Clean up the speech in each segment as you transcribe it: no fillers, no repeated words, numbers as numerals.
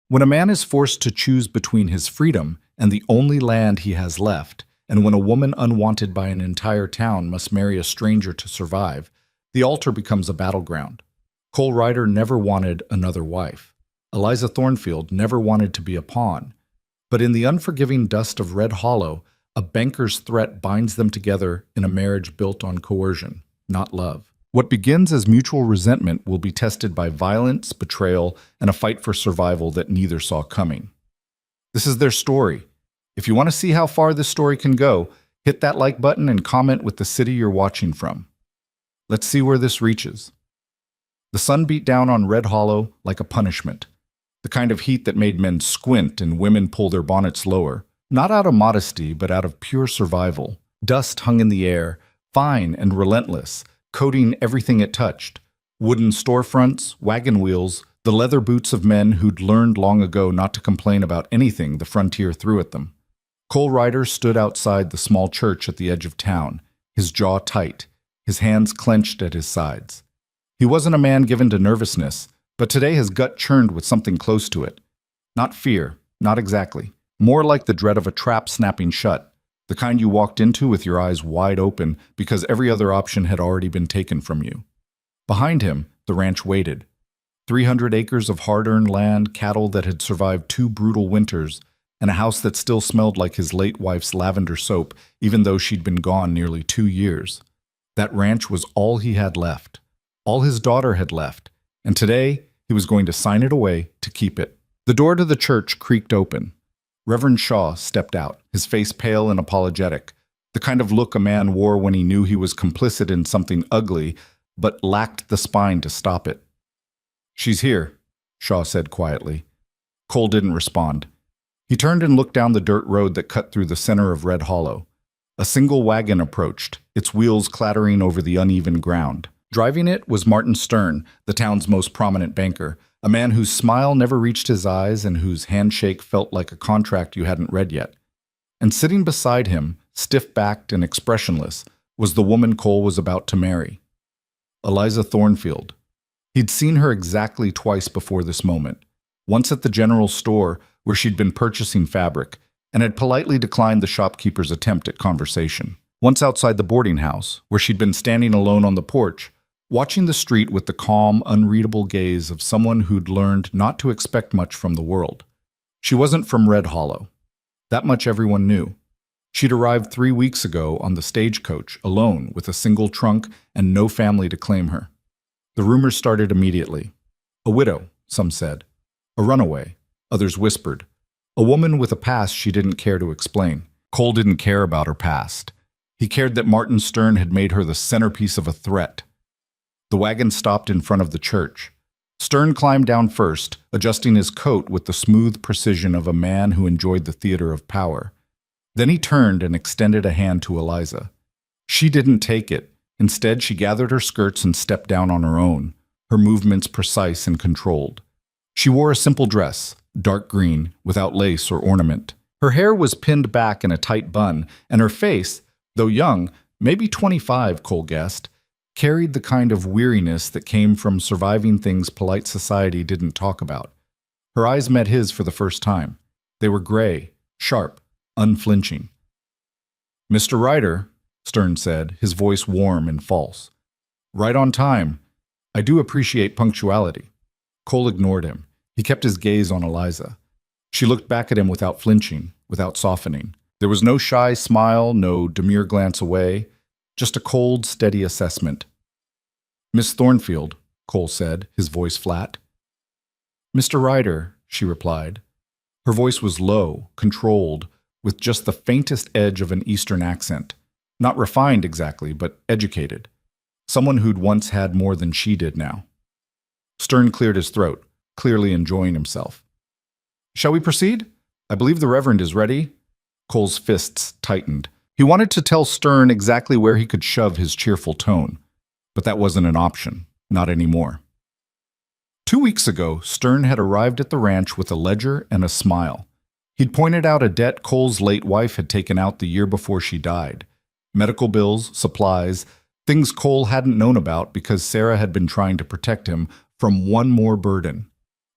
When a man is forced to choose between his freedom and the only land he has left, and when a woman unwanted by an entire town must marry a stranger to survive, the altar becomes a battleground. Cole Ryder never wanted another wife. Eliza Thornfield never wanted to be a pawn. But in the unforgiving dust of Red Hollow, a banker's threat binds them together in a marriage built on coercion, not love. What begins as mutual resentment will be tested by violence, betrayal, and a fight for survival that neither saw coming. This is their story. If you want to see how far this story can go, hit that like button and comment with the city you're watching from. Let's see where this reaches. The sun beat down on Red Hollow like a punishment, the kind of heat that made men squint and women pull their bonnets lower, not out of modesty, but out of pure survival. Dust hung in the air, fine and relentless, coating everything it touched. Wooden storefronts, wagon wheels, the leather boots of men who'd learned long ago not to complain about anything the frontier threw at them. Cole Ryder stood outside the small church at the edge of town, his jaw tight, his hands clenched at his sides. He wasn't a man given to nervousness, but today his gut churned with something close to it. Not fear, not exactly. More like the dread of a trap snapping shut, the kind you walked into with your eyes wide open because every other option had already been taken from you. Behind him, the ranch waited. 300 acres of hard-earned land, cattle that had survived 2 brutal winters, and a house that still smelled like his late wife's lavender soap, even though she'd been gone nearly 2 years. That ranch was all he had left. All his daughter had left, and today he was going to sign it away to keep it. The door to the church creaked open. Reverend Shaw stepped out, his face pale and apologetic, the kind of look a man wore when he knew he was complicit in something ugly, but lacked the spine to stop it. "She's here," Shaw said quietly. Cole didn't respond. He turned and looked down the dirt road that cut through the center of Red Hollow. A single wagon approached, its wheels clattering over the uneven ground. Driving it was Martin Stern, the town's most prominent banker, a man whose smile never reached his eyes and whose handshake felt like a contract you hadn't read yet. And sitting beside him, stiff-backed and expressionless, was the woman Cole was about to marry. Eliza Thornfield. He'd seen her exactly twice before this moment. Once at the general store, where she'd been purchasing fabric, and had politely declined the shopkeeper's attempt at conversation. Once outside the boarding house, where she'd been standing alone on the porch, watching the street with the calm, unreadable gaze of someone who'd learned not to expect much from the world. She wasn't from Red Hollow. That much everyone knew. She'd arrived 3 weeks ago on the stagecoach, alone, with a single trunk and no family to claim her. The rumors started immediately. A widow, some said. A runaway, others whispered. A woman with a past she didn't care to explain. Cole didn't care about her past. He cared that Martin Stern had made her the centerpiece of a threat. The wagon stopped in front of the church. Stern climbed down first, adjusting his coat with the smooth precision of a man who enjoyed the theater of power. Then he turned and extended a hand to Eliza. She didn't take it. Instead, she gathered her skirts and stepped down on her own, her movements precise and controlled. She wore a simple dress, dark green, without lace or ornament. Her hair was pinned back in a tight bun, and her face, though young, maybe 25, Cole guessed, carried the kind of weariness that came from surviving things polite society didn't talk about. Her eyes met his for the first time. They were gray, sharp, unflinching. "Mr. Ryder," Stern said, his voice warm and false. "Right on time. I do appreciate punctuality." Cole ignored him. He kept his gaze on Eliza. She looked back at him without flinching, without softening. There was no shy smile, no demure glance away, just a cold, steady assessment. "Miss Thornfield," Cole said, his voice flat. "Mr. Ryder," she replied. Her voice was low, controlled, with just the faintest edge of an Eastern accent. Not refined exactly, but educated. Someone who'd once had more than she did now. Stern cleared his throat, clearly enjoying himself. "Shall we proceed? I believe the Reverend is ready." Cole's fists tightened. He wanted to tell Stern exactly where he could shove his cheerful tone, but that wasn't an option, not anymore. 2 weeks ago, Stern had arrived at the ranch with a ledger and a smile. He'd pointed out a debt Cole's late wife had taken out the year before she died. Medical bills, supplies, things Cole hadn't known about because Sarah had been trying to protect him from one more burden.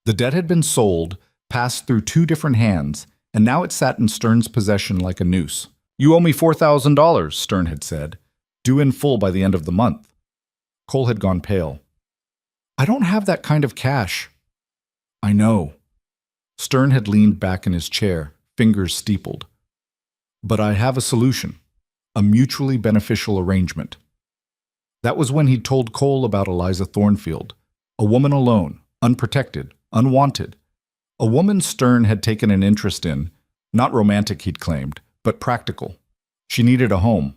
The debt had been sold, passed through two different hands, and now it sat in Stern's possession like a noose. "You owe me $4,000, Stern had said, "due in full by the end of the month." Cole had gone pale. "I don't have that kind of cash." "I know." Stern had leaned back in his chair, fingers steepled. "But I have a solution, a mutually beneficial arrangement." That was when he'd told Cole about Eliza Thornfield, a woman alone, unprotected, unwanted. A woman Stern had taken an interest in, not romantic, he'd claimed, but practical. She needed a home.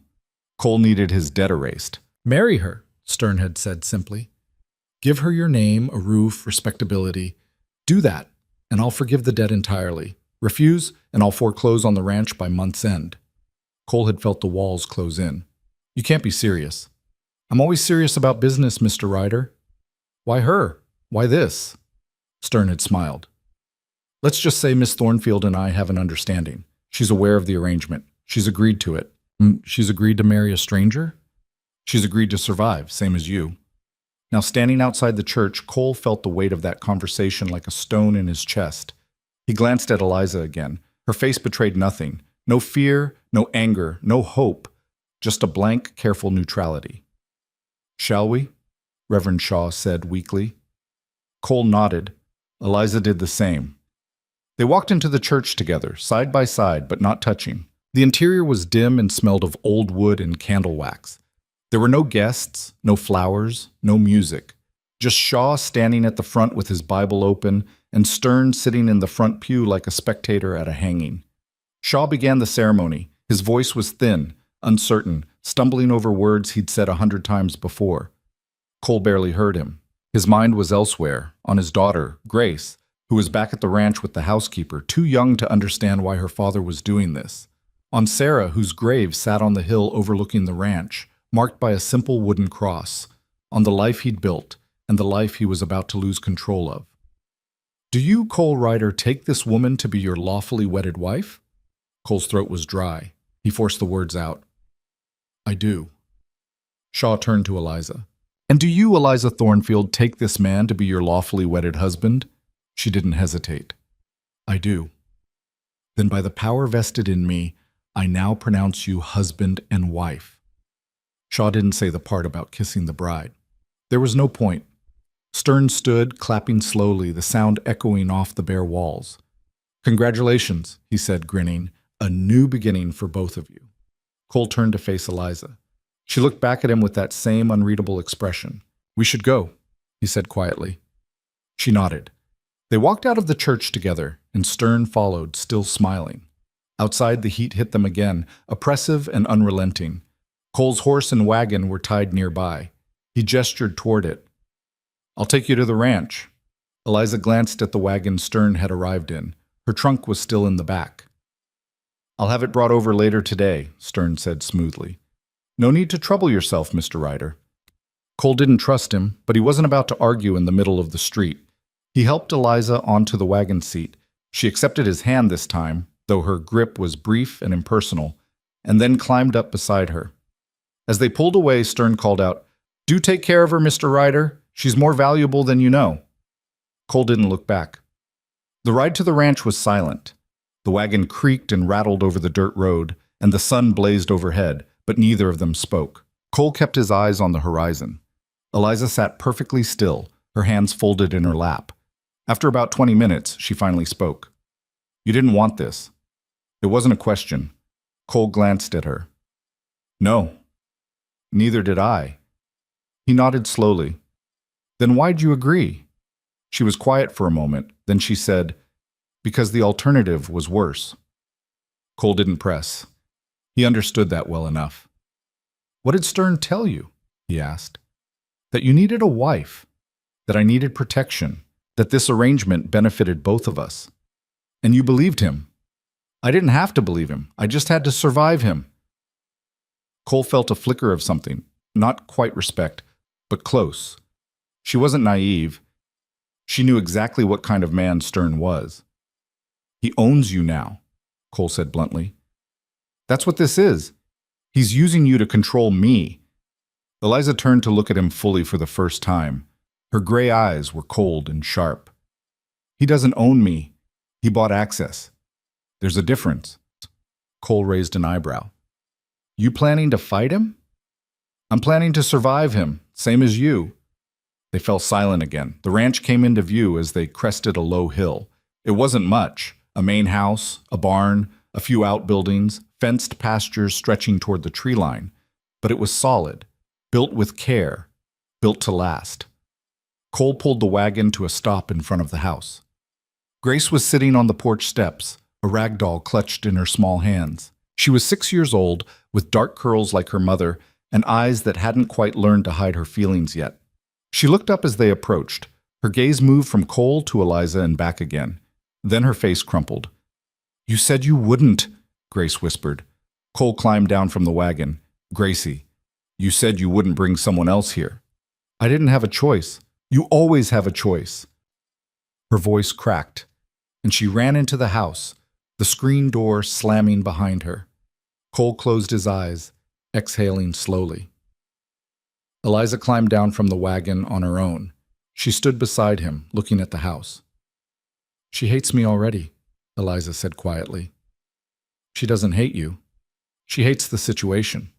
Cole needed his debt erased. "Marry her," Stern had said simply. "Give her your name, a roof, respectability. Do that, and I'll forgive the debt entirely. Refuse, and I'll foreclose on the ranch by month's end." Cole had felt the walls close in. "You can't be serious." "I'm always serious about business, Mr. Ryder." "Why her? Why this?" Stern had smiled. "Let's just say Miss Thornfield and I have an understanding. She's aware of the arrangement. She's agreed to it." "She's agreed to marry a stranger?" "She's agreed to survive, same as you." Now, standing outside the church, Cole felt the weight of that conversation like a stone in his chest. He glanced at Eliza again. Her face betrayed nothing. No fear, no anger, no hope. Just a blank, careful neutrality. "Shall we?" Reverend Shaw said weakly. Cole nodded. Eliza did the same. They walked into the church together, side by side, but not touching. The interior was dim and smelled of old wood and candle wax. There were no guests, no flowers, no music. Just Shaw standing at the front with his Bible open, and Stern sitting in the front pew like a spectator at a hanging. Shaw began the ceremony. His voice was thin, uncertain, stumbling over words he'd said 100 times before. Cole barely heard him. His mind was elsewhere, on his daughter, Grace, who was back at the ranch with the housekeeper, too young to understand why her father was doing this. On Sarah, whose grave sat on the hill overlooking the ranch, marked by a simple wooden cross, on the life he'd built and the life he was about to lose control of. "Do you, Cole Ryder, take this woman to be your lawfully wedded wife?" Cole's throat was dry. He forced the words out. "I do." Shaw turned to Eliza. "And do you, Eliza Thornfield, take this man to be your lawfully wedded husband?" She didn't hesitate. "I do." "Then by the power vested in me, I now pronounce you husband and wife." Shaw didn't say the part about kissing the bride. There was no point. Stern stood, clapping slowly, the sound echoing off the bare walls. "Congratulations," he said, grinning. "A new beginning for both of you." Cole turned to face Eliza. She looked back at him with that same unreadable expression. "We should go," he said quietly. She nodded. They walked out of the church together, and Stern followed, still smiling. Outside, the heat hit them again, oppressive and unrelenting. Cole's horse and wagon were tied nearby. He gestured toward it. "I'll take you to the ranch." Eliza glanced at the wagon Stern had arrived in. Her trunk was still in the back. "I'll have it brought over later today," Stern said smoothly. "No need to trouble yourself, Mr. Ryder." Cole didn't trust him, but he wasn't about to argue in the middle of the street. He helped Eliza onto the wagon seat. She accepted his hand this time, though her grip was brief and impersonal, and then climbed up beside her. As they pulled away, Stern called out, "Do take care of her, Mr. Ryder. She's more valuable than you know." Cole didn't look back. The ride to the ranch was silent. The wagon creaked and rattled over the dirt road, and the sun blazed overhead, but neither of them spoke. Cole kept his eyes on the horizon. Eliza sat perfectly still, her hands folded in her lap. After about 20 minutes, she finally spoke. "You didn't want this." It wasn't a question. Cole glanced at her. "No. Neither did I." He nodded slowly. "Then why'd you agree?" She was quiet for a moment, then she said, "Because the alternative was worse." Cole didn't press. He understood that well enough. "What did Stern tell you?" he asked. "That you needed a wife, that I needed protection, that this arrangement benefited both of us. And you believed him." "I didn't have to believe him. I just had to survive him." Cole felt a flicker of something, not quite respect, but close. She wasn't naive. She knew exactly what kind of man Stern was. "He owns you now," Cole said bluntly. "That's what this is. He's using you to control me." Eliza turned to look at him fully for the first time. Her gray eyes were cold and sharp. "He doesn't own me. He bought access. There's a difference. Cole raised an eyebrow. You planning to fight him? I'm planning to survive him, same as you. They fell silent again. The ranch came into view as they crested a low hill. It wasn't much. A main house, a barn, a few outbuildings, fenced pastures stretching toward the tree line. But it was solid, built with care, built to last. Cole pulled the wagon to a stop in front of the house. Grace was sitting on the porch steps, a rag doll clutched in her small hands. She was 6 years old, with dark curls like her mother, and eyes that hadn't quite learned to hide her feelings yet. She looked up as they approached. Her gaze moved from Cole to Eliza and back again. Then her face crumpled. You said you wouldn't, Grace whispered. Cole climbed down from the wagon. Gracie, you said you wouldn't bring someone else here. I didn't have a choice. You always have a choice. Her voice cracked, and she ran into the house, the screen door slamming behind her. Cole closed his eyes, exhaling slowly. Eliza climbed down from the wagon on her own. She stood beside him, looking at the house. She hates me already, Eliza said quietly. She doesn't hate you. She hates the situation.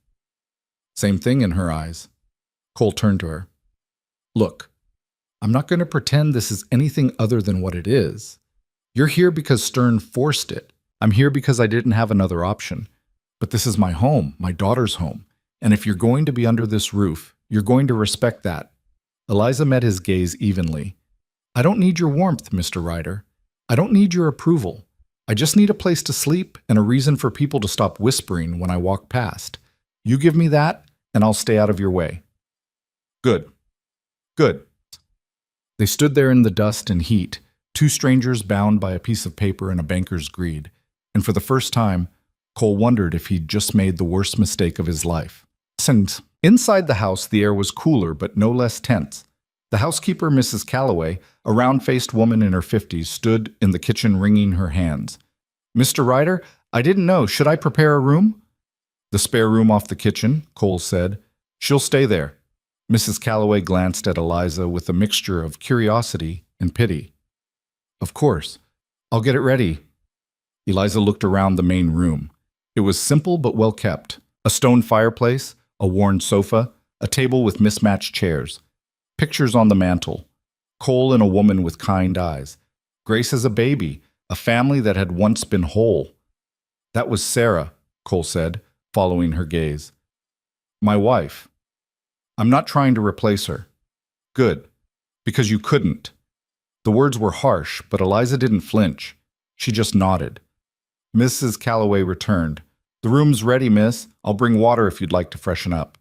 Same thing in her eyes. Cole turned to her. Look, I'm not going to pretend this is anything other than what it is. You're here because Stern forced it. I'm here because I didn't have another option. But this is my home, my daughter's home. And if you're going to be under this roof, you're going to respect that. Eliza met his gaze evenly. I don't need your warmth, Mr. Ryder. I don't need your approval. I just need a place to sleep and a reason for people to stop whispering when I walk past. You give me that, and I'll stay out of your way. Good. Good. They stood there in the dust and heat, two strangers bound by a piece of paper and a banker's greed, and for the first time, Cole wondered if he'd just made the worst mistake of his life. And inside the house, the air was cooler but no less tense. The housekeeper, Mrs. Calloway, a round-faced woman in her 50s, stood in the kitchen wringing her hands. Mr. Ryder, I didn't know. Should I prepare a room? The spare room off the kitchen, Cole said. She'll stay there. Mrs. Calloway glanced at Eliza with a mixture of curiosity and pity. Of course. I'll get it ready. Eliza looked around the main room. It was simple but well kept. A stone fireplace, a worn sofa, a table with mismatched chairs. Pictures on the mantel. Cole and a woman with kind eyes. Grace as a baby, a family that had once been whole. That was Sarah, Cole said, following her gaze. My wife. I'm not trying to replace her. Good. Because you couldn't. The words were harsh, but Eliza didn't flinch. She just nodded. Mrs. Calloway returned. The room's ready, miss. I'll bring water if you'd like to freshen up.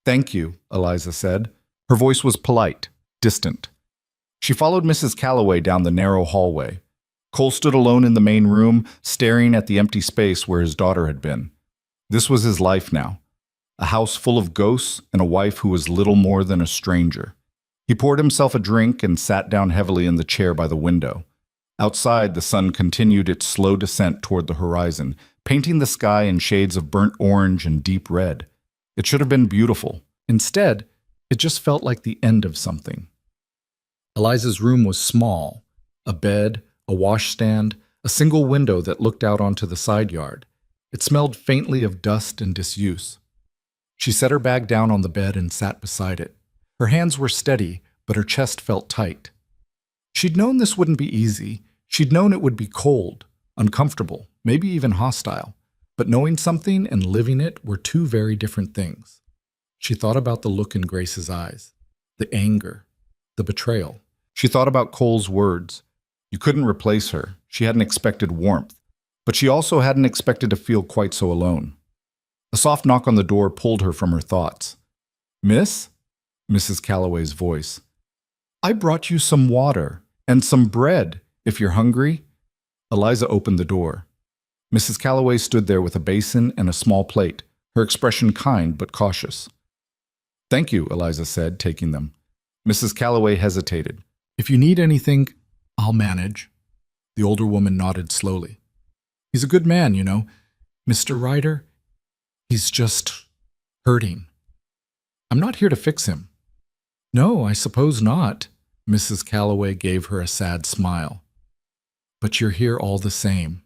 Thank you, Eliza said. Her voice was polite, distant. She followed Mrs. Calloway down the narrow hallway. Cole stood alone in the main room, staring at the empty space where his daughter had been. This was his life now. A house full of ghosts and a wife who was little more than a stranger. He poured himself a drink and sat down heavily in the chair by the window. Outside, the sun continued its slow descent toward the horizon, painting the sky in shades of burnt orange and deep red. It should have been beautiful. Instead, it just felt like the end of something. Eliza's room was small. A bed, a washstand, a single window that looked out onto the side yard. It smelled faintly of dust and disuse. She set her bag down on the bed and sat beside it. Her hands were steady, but her chest felt tight. She'd known this wouldn't be easy. She'd known it would be cold, uncomfortable, maybe even hostile. But knowing something and living it were two very different things. She thought about the look in Grace's eyes, the anger, the betrayal. She thought about Cole's words. You couldn't replace her. She hadn't expected warmth, but she also hadn't expected to feel quite so alone. A soft knock on the door pulled her from her thoughts. Miss? Mrs. Calloway's voice. I brought you some water and some bread, if you're hungry. Eliza opened the door. Mrs. Calloway stood there with a basin and a small plate, her expression kind but cautious. Thank you, Eliza said, taking them. Mrs. Calloway hesitated. If you need anything, I'll manage. The older woman nodded slowly. He's a good man, you know. Mr. Ryder, he's just hurting. I'm not here to fix him. No, I suppose not. Mrs. Calloway gave her a sad smile. But you're here all the same,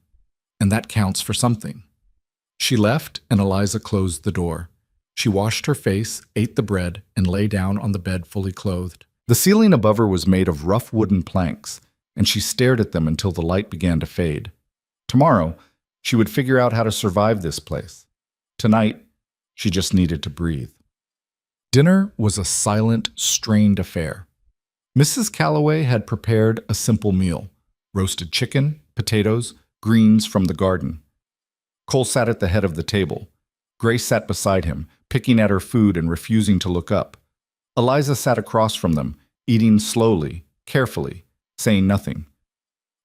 and that counts for something. She left, and Eliza closed the door. She washed her face, ate the bread, and lay down on the bed fully clothed. The ceiling above her was made of rough wooden planks, and she stared at them until the light began to fade. Tomorrow, she would figure out how to survive this place. Tonight, she just needed to breathe. Dinner was a silent, strained affair. Mrs. Calloway had prepared a simple meal: roasted chicken, potatoes, greens from the garden. Cole sat at the head of the table. Grace sat beside him, picking at her food and refusing to look up. Eliza sat across from them, eating slowly, carefully, saying nothing.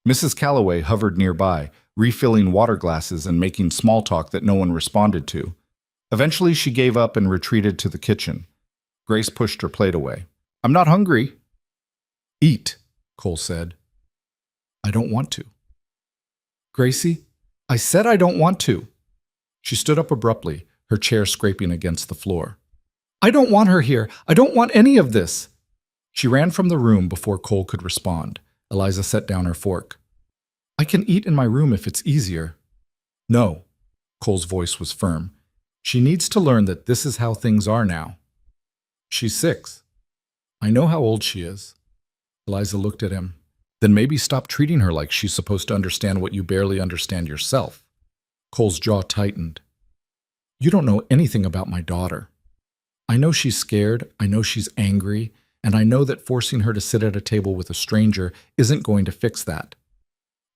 Mrs. Calloway hovered nearby, refilling water glasses and making small talk that no one responded to. Eventually, she gave up and retreated to the kitchen. Grace pushed her plate away. "I'm not hungry." "Eat," Cole said. "I don't want to." "Gracie, I said I don't want to." She stood up abruptly, her chair scraping against the floor. "I don't want her here. I don't want any of this." She ran from the room before Cole could respond. Eliza set down her fork. "I can eat in my room if it's easier." "No." Cole's voice was firm. "She needs to learn that this is how things are now." "She's 6. I know how old she is." Eliza looked at him. "Then maybe stop treating her like she's supposed to understand what you barely understand yourself." Cole's jaw tightened. "You don't know anything about my daughter. I know she's scared, I know she's angry, and I know that forcing her to sit at a table with a stranger isn't going to fix that.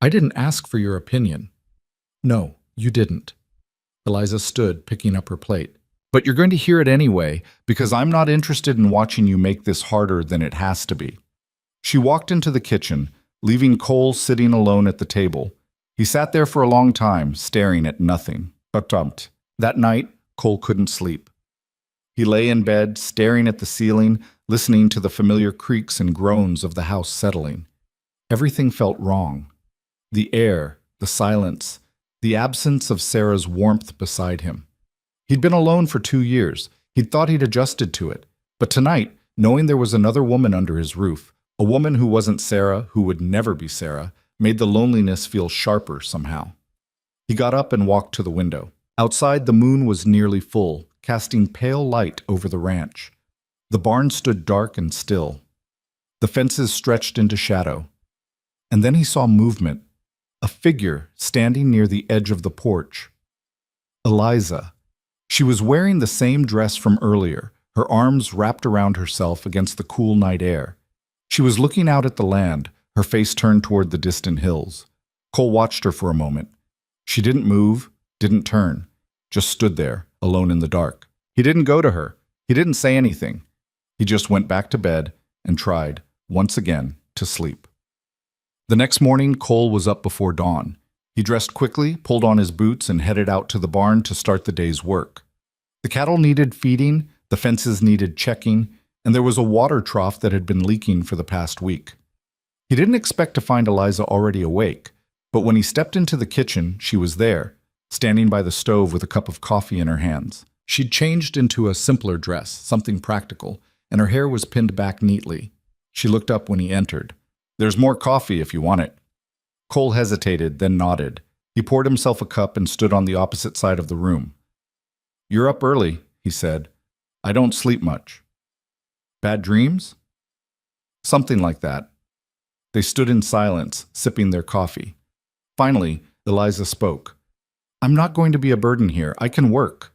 I didn't ask for your opinion." "No, you didn't." Eliza stood, picking up her plate. "But you're going to hear it anyway, because I'm not interested in watching you make this harder than it has to be." She walked into the kitchen, leaving Cole sitting alone at the table. He sat there for a long time, staring at nothing. That night, Cole couldn't sleep. He lay in bed, staring at the ceiling, listening to the familiar creaks and groans of the house settling. Everything felt wrong. The air, the silence, the absence of Sarah's warmth beside him. He'd been alone for 2 years. He'd thought he'd adjusted to it. But tonight, knowing there was another woman under his roof, a woman who wasn't Sarah, who would never be Sarah, made the loneliness feel sharper somehow. He got up and walked to the window. Outside, the moon was nearly full, casting pale light over the ranch. The barn stood dark and still. The fences stretched into shadow. And then he saw movement, a figure standing near the edge of the porch. Eliza. She was wearing the same dress from earlier, her arms wrapped around herself against the cool night air. She was looking out at the land, her face turned toward the distant hills. Cole watched her for a moment. She didn't move, didn't turn, just stood there, alone in the dark. He didn't go to her. He didn't say anything. He just went back to bed and tried, once again, to sleep. The next morning, Cole was up before dawn. He dressed quickly, pulled on his boots, and headed out to the barn to start the day's work. The cattle needed feeding, the fences needed checking, and there was a water trough that had been leaking for the past week. He didn't expect to find Eliza already awake, but when he stepped into the kitchen, she was there, standing by the stove with a cup of coffee in her hands. She'd changed into a simpler dress, something practical, and her hair was pinned back neatly. She looked up when he entered. "There's more coffee if you want it." Cole hesitated, then nodded. He poured himself a cup and stood on the opposite side of the room. "You're up early," he said. "I don't sleep much." "Bad dreams?" "Something like that." They stood in silence, sipping their coffee. Finally, Eliza spoke. "I'm not going to be a burden here. I can work."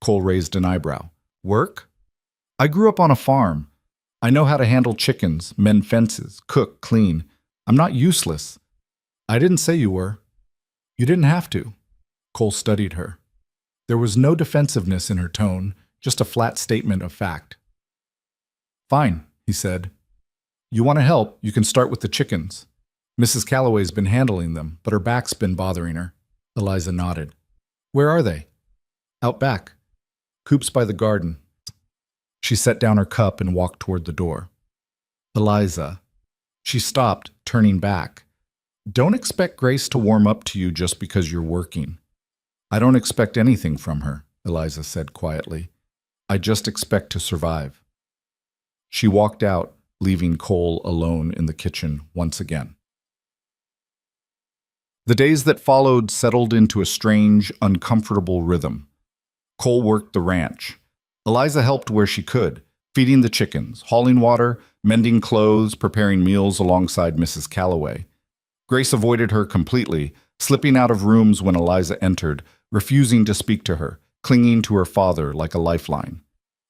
Cole raised an eyebrow. "Work?" "I grew up on a farm. I know how to handle chickens, mend fences, cook, clean. I'm not useless." "I didn't say you were." "You didn't have to." Cole studied her. There was no defensiveness in her tone, just a flat statement of fact. "Fine," he said. "You want to help, you can start with the chickens. Mrs. Calloway's been handling them, but her back's been bothering her." Eliza nodded. "Where are they?" "Out back. Coops by the garden." She set down her cup and walked toward the door. "Eliza." She stopped, turning back. "Don't expect Grace to warm up to you just because you're working." "I don't expect anything from her," Eliza said quietly. "I just expect to survive." She walked out, leaving Cole alone in the kitchen once again. The days that followed settled into a strange, uncomfortable rhythm. Cole worked the ranch. Eliza helped where she could, feeding the chickens, hauling water, mending clothes, preparing meals alongside Mrs. Calloway. Grace avoided her completely, slipping out of rooms when Eliza entered, refusing to speak to her, clinging to her father like a lifeline.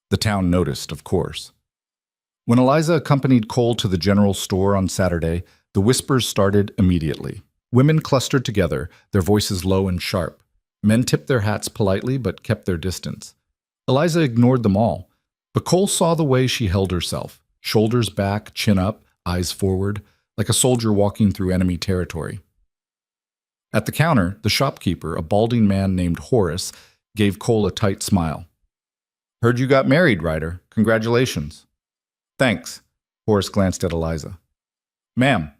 The town noticed, of course. When Eliza accompanied Cole to the general store on Saturday, the whispers started immediately. Women clustered together, their voices low and sharp. Men tipped their hats politely but kept their distance. Eliza ignored them all, but Cole saw the way she held herself, shoulders back, chin up, eyes forward, like a soldier walking through enemy territory. At the counter, the shopkeeper, a balding man named Horace, gave Cole a tight smile. "Heard you got married, Ryder. Congratulations." "Thanks." Horace glanced at Eliza. "Ma'am."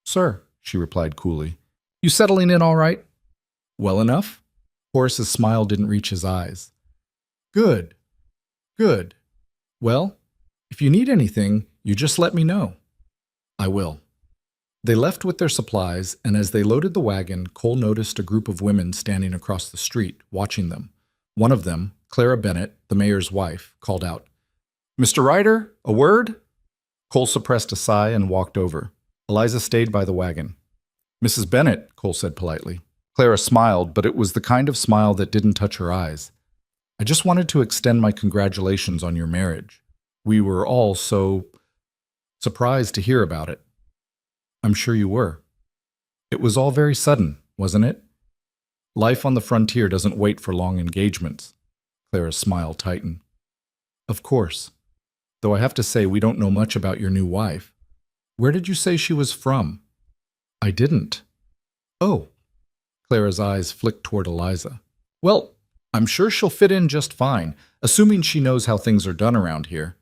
"Sir," she replied coolly. "You settling in all right?" "Well enough?" Horace's smile didn't reach his eyes. "Good. Good. Well, if you need anything, you just let me know." "I will." They left with their supplies, and as they loaded the wagon, Cole noticed a group of women standing across the street, watching them. One of them, Clara Bennett, the mayor's wife, called out, "Mr. Ryder, a word?" Cole suppressed a sigh and walked over. Eliza stayed by the wagon. "Mrs. Bennett," Cole said politely. Clara smiled, but it was the kind of smile that didn't touch her eyes. "I just wanted to extend my congratulations on your marriage. We were all so surprised to hear about it." "I'm sure you were. It was all very sudden, wasn't it? Life on the frontier doesn't wait for long engagements." Clara's smile tightened. "Of course. Though I have to say we don't know much about your new wife. Where did you say she was from?" "I didn't." "Oh." Clara's eyes flicked toward Eliza. "Well, I'm sure she'll fit in just fine, assuming she knows how things are done around here."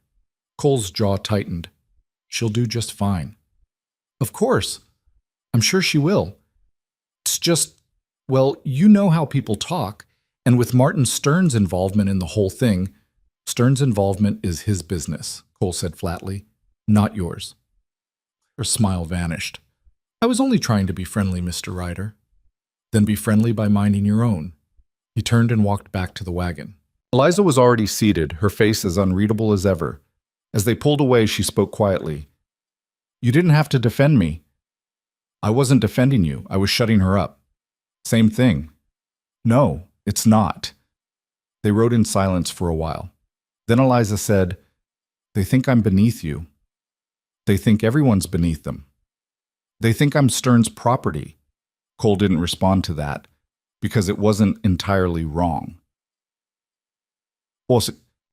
Cole's jaw tightened. "She'll do just fine." "Of course. I'm sure she will. It's just, well, you know how people talk, and with Martin Stern's involvement in the whole thing—" "Stern's involvement is his business," Cole said flatly, "not yours." Her smile vanished. "I was only trying to be friendly, Mr. Ryder." "Then be friendly by minding your own." He turned and walked back to the wagon. Eliza was already seated, her face as unreadable as ever. As they pulled away, she spoke quietly. "You didn't have to defend me." "I wasn't defending you. I was shutting her up." "Same thing." "No, it's not." They rode in silence for a while. Then Eliza said, "They think I'm beneath you. They think everyone's beneath them. They think I'm Stern's property." Cole didn't respond to that, because it wasn't entirely wrong.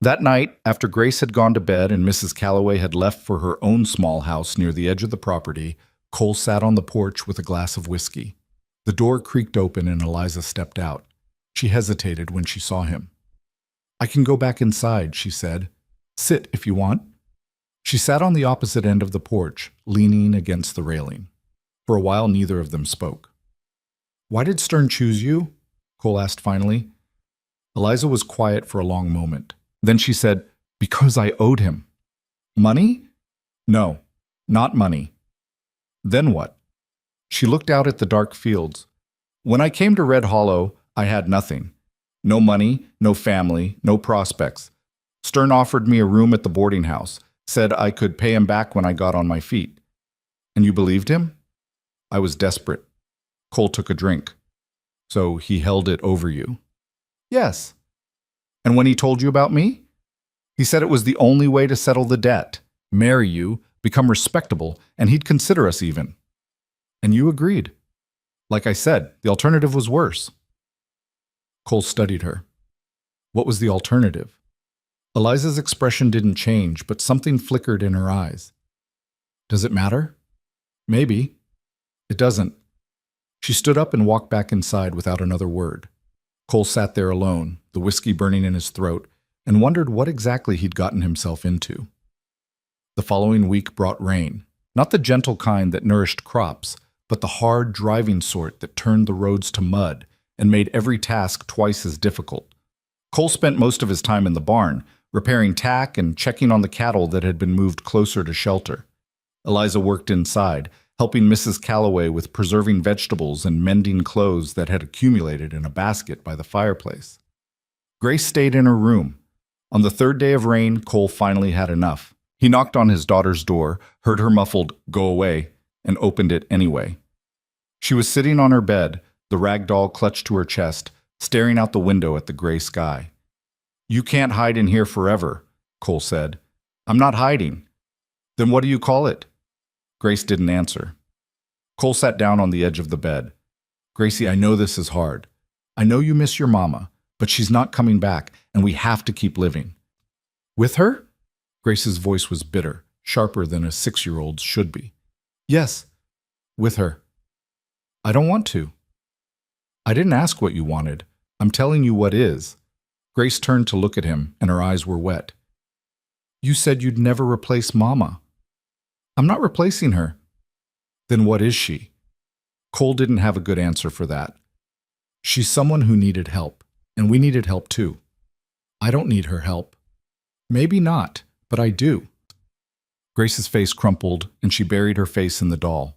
That night, after Grace had gone to bed and Mrs. Calloway had left for her own small house near the edge of the property, Cole sat on the porch with a glass of whiskey. The door creaked open and Eliza stepped out. She hesitated when she saw him. "I can go back inside," she said. "Sit if you want." She sat on the opposite end of the porch, leaning against the railing. For a while, neither of them spoke. "Why did Stern choose you?" Cole asked finally. Eliza was quiet for a long moment. Then she said, "Because I owed him." "Money?" "No, not money." "Then what?" She looked out at the dark fields. "When I came to Red Hollow, I had nothing. No money, no family, no prospects. Stern offered me a room at the boarding house, said I could pay him back when I got on my feet." "And you believed him?" "I was desperate." Cole took a drink. "So he held it over you?" "Yes." "And when he told you about me?" "He said it was the only way to settle the debt, marry you, become respectable, and he'd consider us even." "And you agreed?" "Like I said, the alternative was worse." Cole studied her. "What was the alternative?" Eliza's expression didn't change, but something flickered in her eyes. "Does it matter?" "Maybe." "It doesn't." She stood up and walked back inside without another word. Cole sat there alone, the whiskey burning in his throat, and wondered what exactly he'd gotten himself into. The following week brought rain, not the gentle kind that nourished crops, but the hard, driving sort that turned the roads to mud and made every task twice as difficult. Cole spent most of his time in the barn, repairing tack and checking on the cattle that had been moved closer to shelter. Eliza worked inside, helping Mrs. Calloway with preserving vegetables and mending clothes that had accumulated in a basket by the fireplace. Grace stayed in her room. On the third day of rain, Cole finally had enough. He knocked on his daughter's door, heard her muffled, "Go away," and opened it anyway. She was sitting on her bed, the rag doll clutched to her chest, staring out the window at the gray sky. "You can't hide in here forever," Cole said. "I'm not hiding." "Then what do you call it?" Grace didn't answer. Cole sat down on the edge of the bed. "Gracie, I know this is hard. I know you miss your mama, but she's not coming back, and we have to keep living." "With her?" Grace's voice was bitter, sharper than a 6-year-old's should be. "Yes, with her." "I don't want to." "I didn't ask what you wanted. I'm telling you what is." Grace turned to look at him, and her eyes were wet. "You said you'd never replace Mama." "I'm not replacing her." "Then what is she?" Cole didn't have a good answer for that. "She's someone who needed help, and we needed help too." "I don't need her help." "Maybe not, but I do." Grace's face crumpled, and she buried her face in the doll.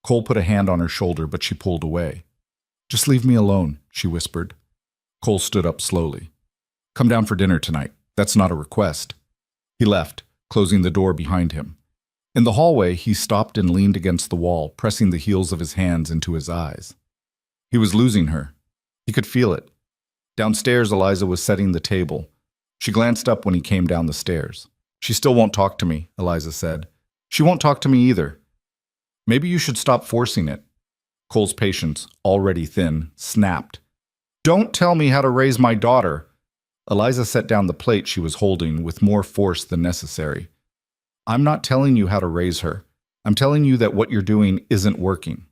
Cole put a hand on her shoulder, but she pulled away. "Just leave me alone," she whispered. Cole stood up slowly. "Come down for dinner tonight. That's not a request." He left, closing the door behind him. In the hallway, he stopped and leaned against the wall, pressing the heels of his hands into his eyes. He was losing her. He could feel it. Downstairs, Eliza was setting the table. She glanced up when he came down the stairs. "She still won't talk to me," Eliza said. "She won't talk to me either." "Maybe you should stop forcing it." Cole's patience, already thin, snapped. "Don't tell me how to raise my daughter." Eliza set down the plate she was holding with more force than necessary. "I'm not telling you how to raise her. I'm telling you that what you're doing isn't working."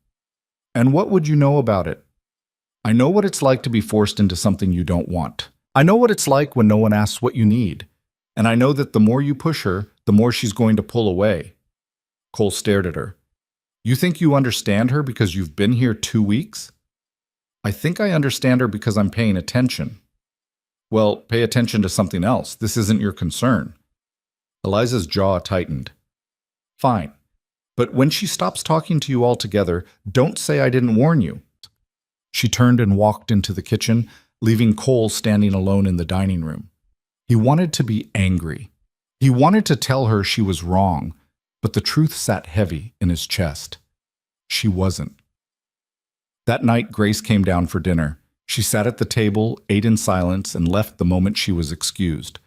"And what would you know about it?" "I know what it's like to be forced into something you don't want. I know what it's like when no one asks what you need. And I know that the more you push her, the more she's going to pull away." Cole stared at her. "You think you understand her because you've been here 2 weeks?" "I think I understand her because I'm paying attention." "Well, pay attention to something else. This isn't your concern." Eliza's jaw tightened. "Fine. But when she stops talking to you altogether, don't say I didn't warn you." She turned and walked into the kitchen, leaving Cole standing alone in the dining room. He wanted to be angry. He wanted to tell her she was wrong, but the truth sat heavy in his chest. She wasn't. That night, Grace came down for dinner. She sat at the table, ate in silence, and left the moment she was excused.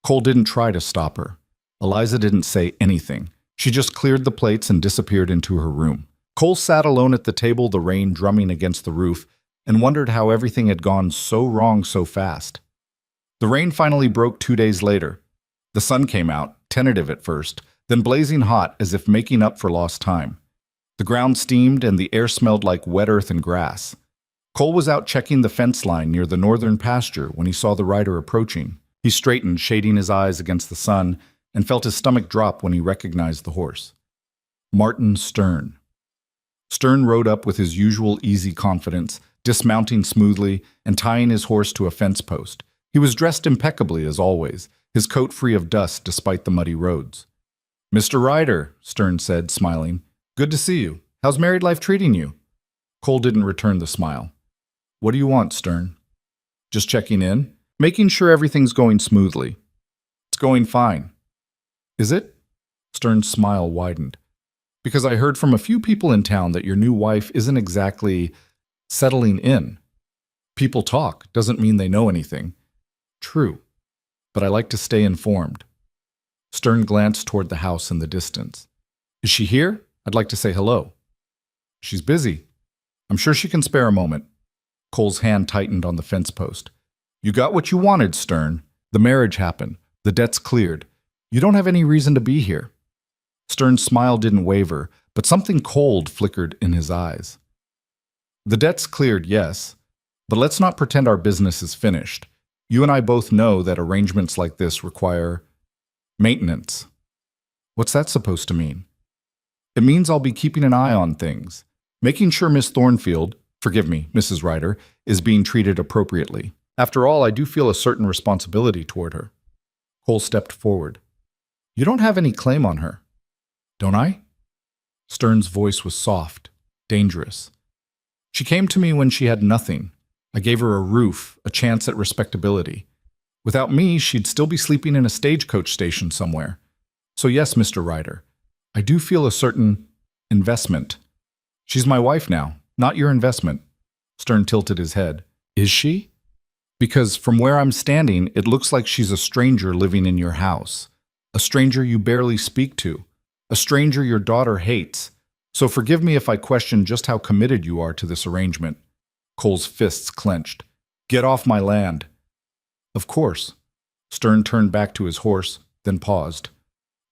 Cole didn't try to stop her. Eliza didn't say anything. She just cleared the plates and disappeared into her room. Cole sat alone at the table, the rain drumming against the roof, and wondered how everything had gone so wrong so fast. The rain finally broke 2 days later. The sun came out, tentative at first, then blazing hot as if making up for lost time. The ground steamed and the air smelled like wet earth and grass. Cole was out checking the fence line near the northern pasture when he saw the rider approaching. He straightened, shading his eyes against the sun, and felt his stomach drop when he recognized the horse. Martin Stern. Stern rode up with his usual easy confidence, dismounting smoothly and tying his horse to a fence post. He was dressed impeccably as always, his coat free of dust despite the muddy roads. "Mr. Ryder," Stern said, smiling. "Good to see you. How's married life treating you?" Cole didn't return the smile. "What do you want, Stern?" "Just checking in, making sure everything's going smoothly." "It's going fine." "Is it?" Stern's smile widened. "Because I heard from a few people in town that your new wife isn't exactly settling in. People talk, doesn't mean they know anything." "True, but I like to stay informed." Stern glanced toward the house in the distance. "Is she here? I'd like to say hello." "She's busy. I'm sure she can spare a moment." Cole's hand tightened on the fence post. "You got what you wanted, Stern. The marriage happened. The debt's cleared. You don't have any reason to be here." Stern's smile didn't waver, but something cold flickered in his eyes. "The debt's cleared, yes, but let's not pretend our business is finished. You and I both know that arrangements like this require maintenance." "What's that supposed to mean?" "It means I'll be keeping an eye on things, making sure Miss Thornfield, forgive me, Mrs. Ryder, is being treated appropriately. After all, I do feel a certain responsibility toward her." Cole stepped forward. "You don't have any claim on her." "Don't I?" Stern's voice was soft, dangerous. She came to me when she had nothing. I gave her a roof, a chance at respectability. Without me, she'd still be sleeping in a stagecoach station somewhere. So yes, Mr. Ryder, I do feel a certain investment. She's my wife now, not your investment. Stern tilted his head. Is she? Because from where I'm standing, it looks like she's a stranger living in your house. A stranger you barely speak to. A stranger your daughter hates. So forgive me if I question just how committed you are to this arrangement. Cole's fists clenched. Get off my land. Of course. Stern turned back to his horse, then paused.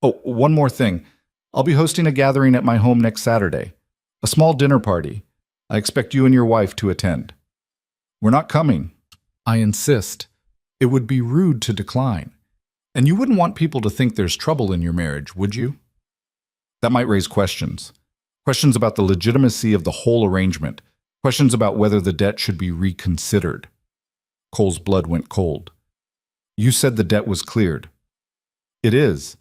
Oh, one more thing. I'll be hosting a gathering at my home next Saturday. A small dinner party. I expect you and your wife to attend. We're not coming. I insist. It would be rude to decline. And you wouldn't want people to think there's trouble in your marriage, would you? That might raise questions. Questions about the legitimacy of the whole arrangement. Questions about whether the debt should be reconsidered. Cole's blood went cold. You said the debt was cleared. It is.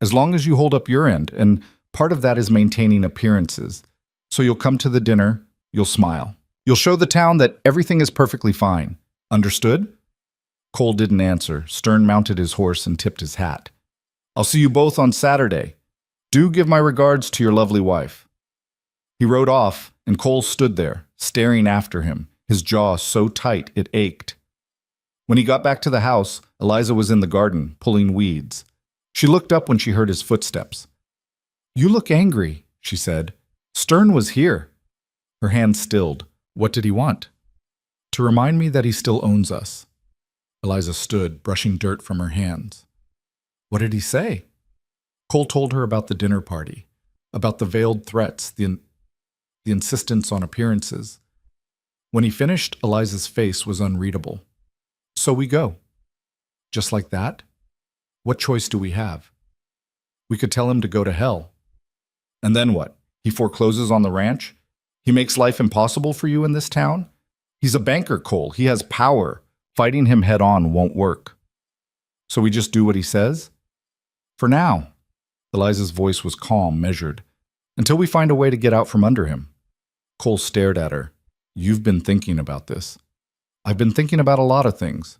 As long as you hold up your end, and part of that is maintaining appearances. So you'll come to the dinner, you'll smile. You'll show the town that everything is perfectly fine. Understood? Cole didn't answer. Stern mounted his horse and tipped his hat. I'll see you both on Saturday. Do give my regards to your lovely wife. He rode off, and Cole stood there, staring after him, his jaw so tight it ached. When he got back to the house, Eliza was in the garden, pulling weeds. She looked up when she heard his footsteps. You look angry, she said. Stern was here. Her hand stilled. What did he want? To remind me that he still owns us. Eliza stood, brushing dirt from her hands. What did he say? Cole told her about the dinner party, about the veiled threats, the insistence on appearances. When he finished, Eliza's face was unreadable. So we go. Just like that? What choice do we have? We could tell him to go to hell. And then what? He forecloses on the ranch? He makes life impossible for you in this town? He's a banker, Cole. He has power. Fighting him head on won't work. So we just do what he says? For now. Eliza's voice was calm, measured. Until we find a way to get out from under him. Cole stared at her. You've been thinking about this. I've been thinking about a lot of things.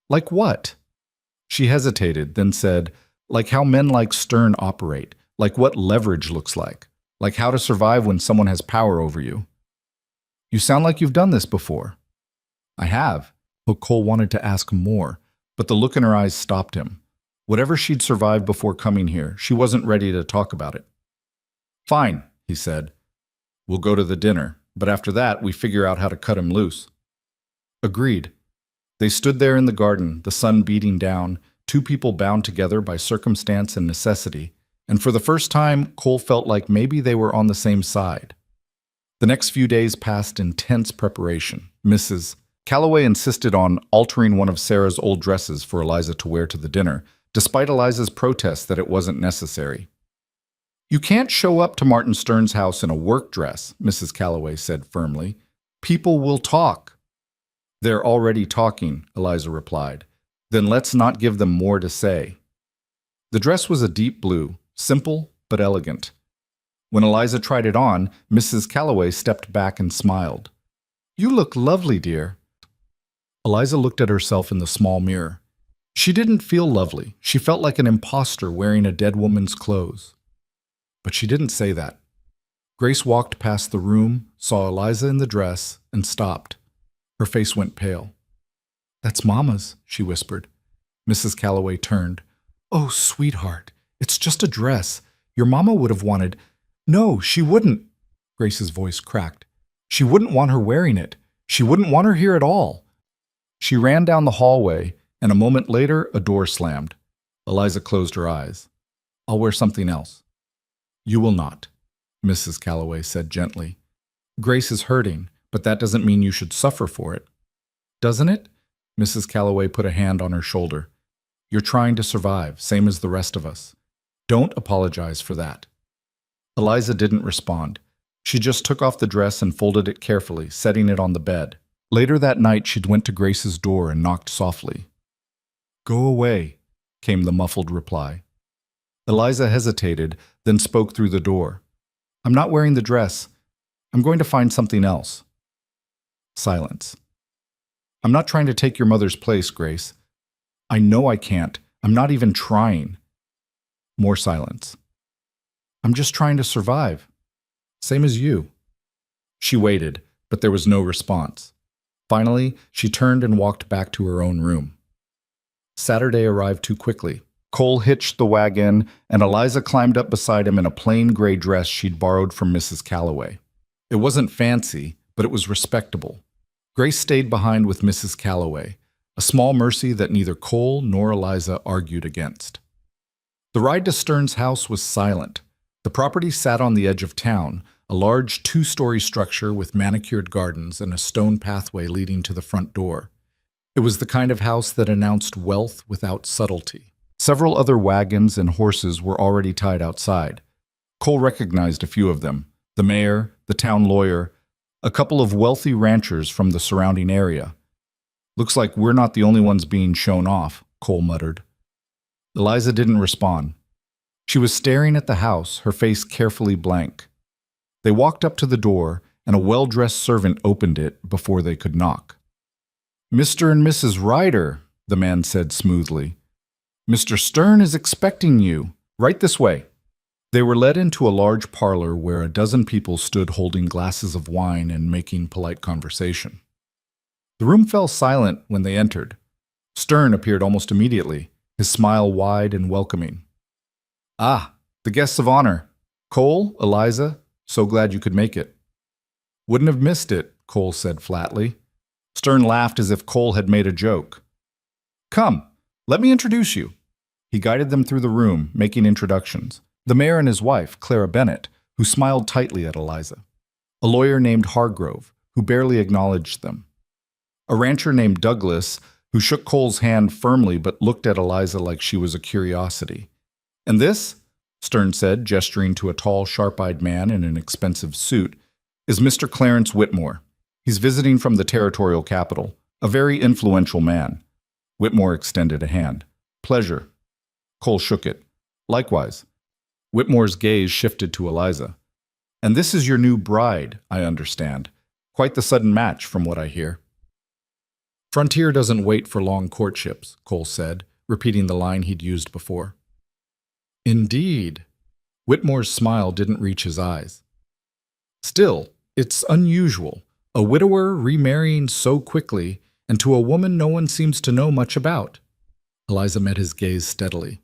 Like what? She hesitated, then said, like how men like Stern operate, like what leverage looks like how to survive when someone has power over you. You sound like you've done this before. I have. Cole wanted to ask more, but the look in her eyes stopped him. Whatever she'd survived before coming here, she wasn't ready to talk about it. Fine, he said. We'll go to the dinner, but after that, we figure out how to cut him loose. Agreed. They stood there in the garden, the sun beating down, two people bound together by circumstance and necessity, and for the first time, Cole felt like maybe they were on the same side. The next few days passed in tense preparation. Mrs. Calloway insisted on altering one of Sarah's old dresses for Eliza to wear to the dinner, despite Eliza's protest that it wasn't necessary. You can't show up to Martin Stern's house in a work dress, Mrs. Calloway said firmly. People will talk. They're already talking, Eliza replied. Then let's not give them more to say. The dress was a deep blue, simple but elegant. When Eliza tried it on, Mrs. Calloway stepped back and smiled. You look lovely, dear. Eliza looked at herself in the small mirror. She didn't feel lovely. She felt like an imposter wearing a dead woman's clothes. But she didn't say that. Grace walked past the room, saw Eliza in the dress, and stopped. Her face went pale. That's Mama's, she whispered. Mrs. Calloway turned. Oh, sweetheart, it's just a dress. Your Mama would have wanted... No, she wouldn't. Grace's voice cracked. She wouldn't want her wearing it. She wouldn't want her here at all. She ran down the hallway, and a moment later, a door slammed. Eliza closed her eyes. I'll wear something else. You will not, Mrs. Calloway said gently. Grace is hurting, but that doesn't mean you should suffer for it. Doesn't it? Mrs. Calloway put a hand on her shoulder. You're trying to survive, same as the rest of us. Don't apologize for that. Eliza didn't respond. She just took off the dress and folded it carefully, setting it on the bed. Later that night, she went to Grace's door and knocked softly. Go away, came the muffled reply. Eliza hesitated, then spoke through the door. I'm not wearing the dress. I'm going to find something else. Silence. I'm not trying to take your mother's place, Grace. I know I can't. I'm not even trying. More silence. I'm just trying to survive. Same as you. She waited, but there was no response. Finally, she turned and walked back to her own room. Saturday arrived too quickly. Cole hitched the wagon, and Eliza climbed up beside him in a plain gray dress she'd borrowed from Mrs. Calloway. It wasn't fancy, but it was respectable. Grace stayed behind with Mrs. Calloway, a small mercy that neither Cole nor Eliza argued against. The ride to Stern's house was silent. The property sat on the edge of town, a large two-story structure with manicured gardens and a stone pathway leading to the front door. It was the kind of house that announced wealth without subtlety. Several other wagons and horses were already tied outside. Cole recognized a few of them: the mayor, the town lawyer, a couple of wealthy ranchers from the surrounding area. Looks like we're not the only ones being shown off, Cole muttered. Eliza didn't respond. She was staring at the house, her face carefully blank. They walked up to the door, and a well-dressed servant opened it before they could knock. "Mr. and Mrs. Ryder," the man said smoothly. "Mr. Stern is expecting you. Right this way." They were led into a large parlor where a dozen people stood holding glasses of wine and making polite conversation. The room fell silent when they entered. Stern appeared almost immediately, his smile wide and welcoming. "Ah, the guests of honor. Cole, Eliza, so glad you could make it." "Wouldn't have missed it," Cole said flatly. Stern laughed as if Cole had made a joke. "Come, let me introduce you." He guided them through the room, making introductions. The mayor and his wife, Clara Bennett, who smiled tightly at Eliza. A lawyer named Hargrove, who barely acknowledged them. A rancher named Douglas, who shook Cole's hand firmly but looked at Eliza like she was a curiosity. "And this," Stern said, gesturing to a tall, sharp-eyed man in an expensive suit, "is Mr. Clarence Whitmore. He's visiting from the territorial capital, a very influential man." Whitmore extended a hand. "Pleasure." Cole shook it. "Likewise." Whitmore's gaze shifted to Eliza. "And this is your new bride, I understand. Quite the sudden match, from what I hear." "Frontier doesn't wait for long courtships," Cole said, repeating the line he'd used before. "Indeed." Whitmore's smile didn't reach his eyes. "Still, it's unusual. A widower remarrying so quickly, and to a woman no one seems to know much about." Eliza met his gaze steadily.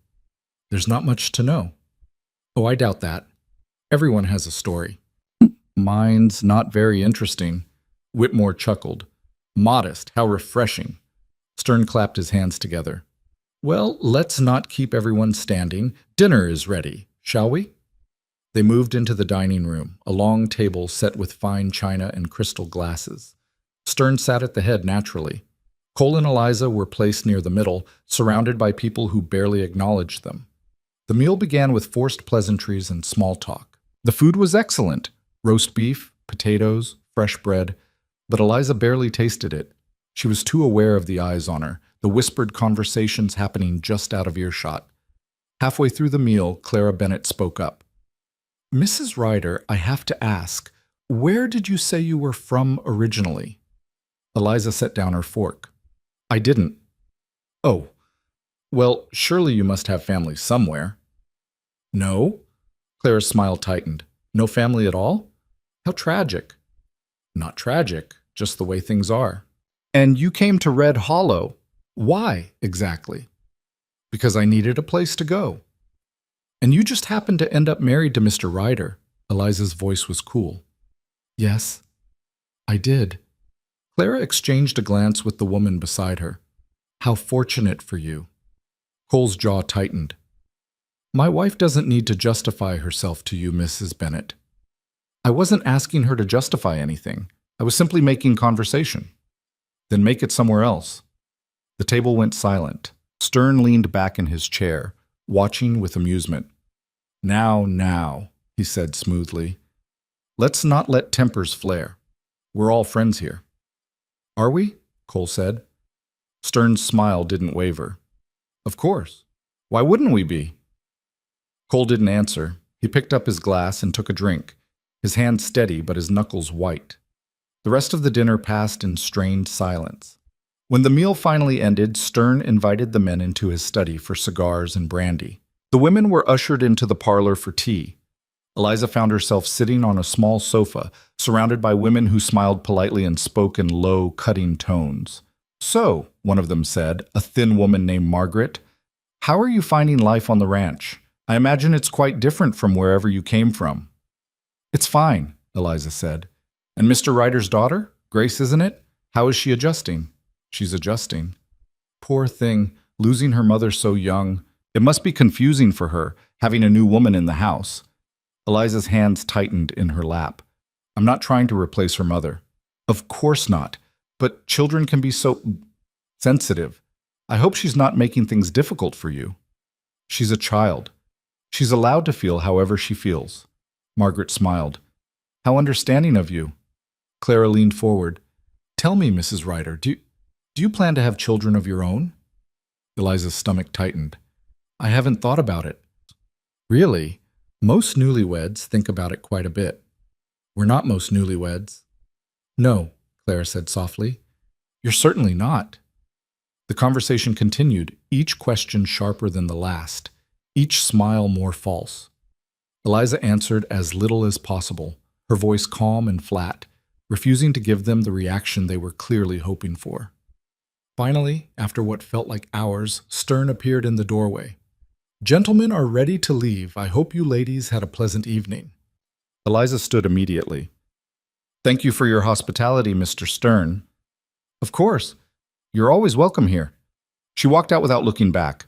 "There's not much to know." "Oh, I doubt that. Everyone has a story." "Mine's not very interesting." Whitmore chuckled. "Modest, how refreshing." Stern clapped his hands together. "Well, let's not keep everyone standing. Dinner is ready, shall we?" They moved into the dining room, a long table set with fine china and crystal glasses. Stern sat at the head naturally. Cole and Eliza were placed near the middle, surrounded by people who barely acknowledged them. The meal began with forced pleasantries and small talk. The food was excellent: roast beef, potatoes, fresh bread, but Eliza barely tasted it. She was too aware of the eyes on her, the whispered conversations happening just out of earshot. Halfway through the meal, Clara Bennett spoke up. "Mrs. Ryder, I have to ask, where did you say you were from originally?" Eliza set down her fork. "I didn't." "Oh, well, surely you must have family somewhere." "No?" Clara's smile tightened. "No family at all? How tragic." "Not tragic, just the way things are." "And you came to Red Hollow. Why, exactly?" "Because I needed a place to go." "And you just happened to end up married to Mr. Ryder." Eliza's voice was cool. "Yes, I did." Clara exchanged a glance with the woman beside her. "How fortunate for you." Cole's jaw tightened. "My wife doesn't need to justify herself to you, Mrs. Bennett." "I wasn't asking her to justify anything. I was simply making conversation." "Then make it somewhere else." The table went silent. Stern leaned back in his chair, watching with amusement. Now, he said smoothly. "Let's not let tempers flare. We're all friends here." "Are we?" Cole said. Stern's smile didn't waver. "Of course. Why wouldn't we be?" Cole didn't answer. He picked up his glass and took a drink, his hand steady but his knuckles white. The rest of the dinner passed in strained silence. When the meal finally ended, Stern invited the men into his study for cigars and brandy. The women were ushered into the parlor for tea. Eliza found herself sitting on a small sofa, surrounded by women who smiled politely and spoke in low, cutting tones. "So," one of them said, a thin woman named Margaret, "how are you finding life on the ranch? I imagine it's quite different from wherever you came from." "It's fine," Eliza said. "And Mr. Ryder's daughter? Grace, isn't it? How is she adjusting?" "She's adjusting." "Poor thing, losing her mother so young. It must be confusing for her, having a new woman in the house." Eliza's hands tightened in her lap. "I'm not trying to replace her mother." "Of course not. But children can be so sensitive. I hope she's not making things difficult for you." "She's a child. She's allowed to feel however she feels." Margaret smiled. "How understanding of you." Clara leaned forward. "Tell me, Mrs. Ryder, do you plan to have children of your own?" Eliza's stomach tightened. "I haven't thought about it." "Really? Most newlyweds think about it quite a bit." "We're not most newlyweds." "No," Clara said softly. "You're certainly not." The conversation continued, each question sharper than the last, each smile more false. Eliza answered as little as possible, her voice calm and flat, refusing to give them the reaction they were clearly hoping for. Finally, after what felt like hours, Stern appeared in the doorway. "Gentlemen are ready to leave. I hope you ladies had a pleasant evening." Eliza stood immediately. "Thank you for your hospitality, Mr. Stern." "Of course. You're always welcome here." She walked out without looking back.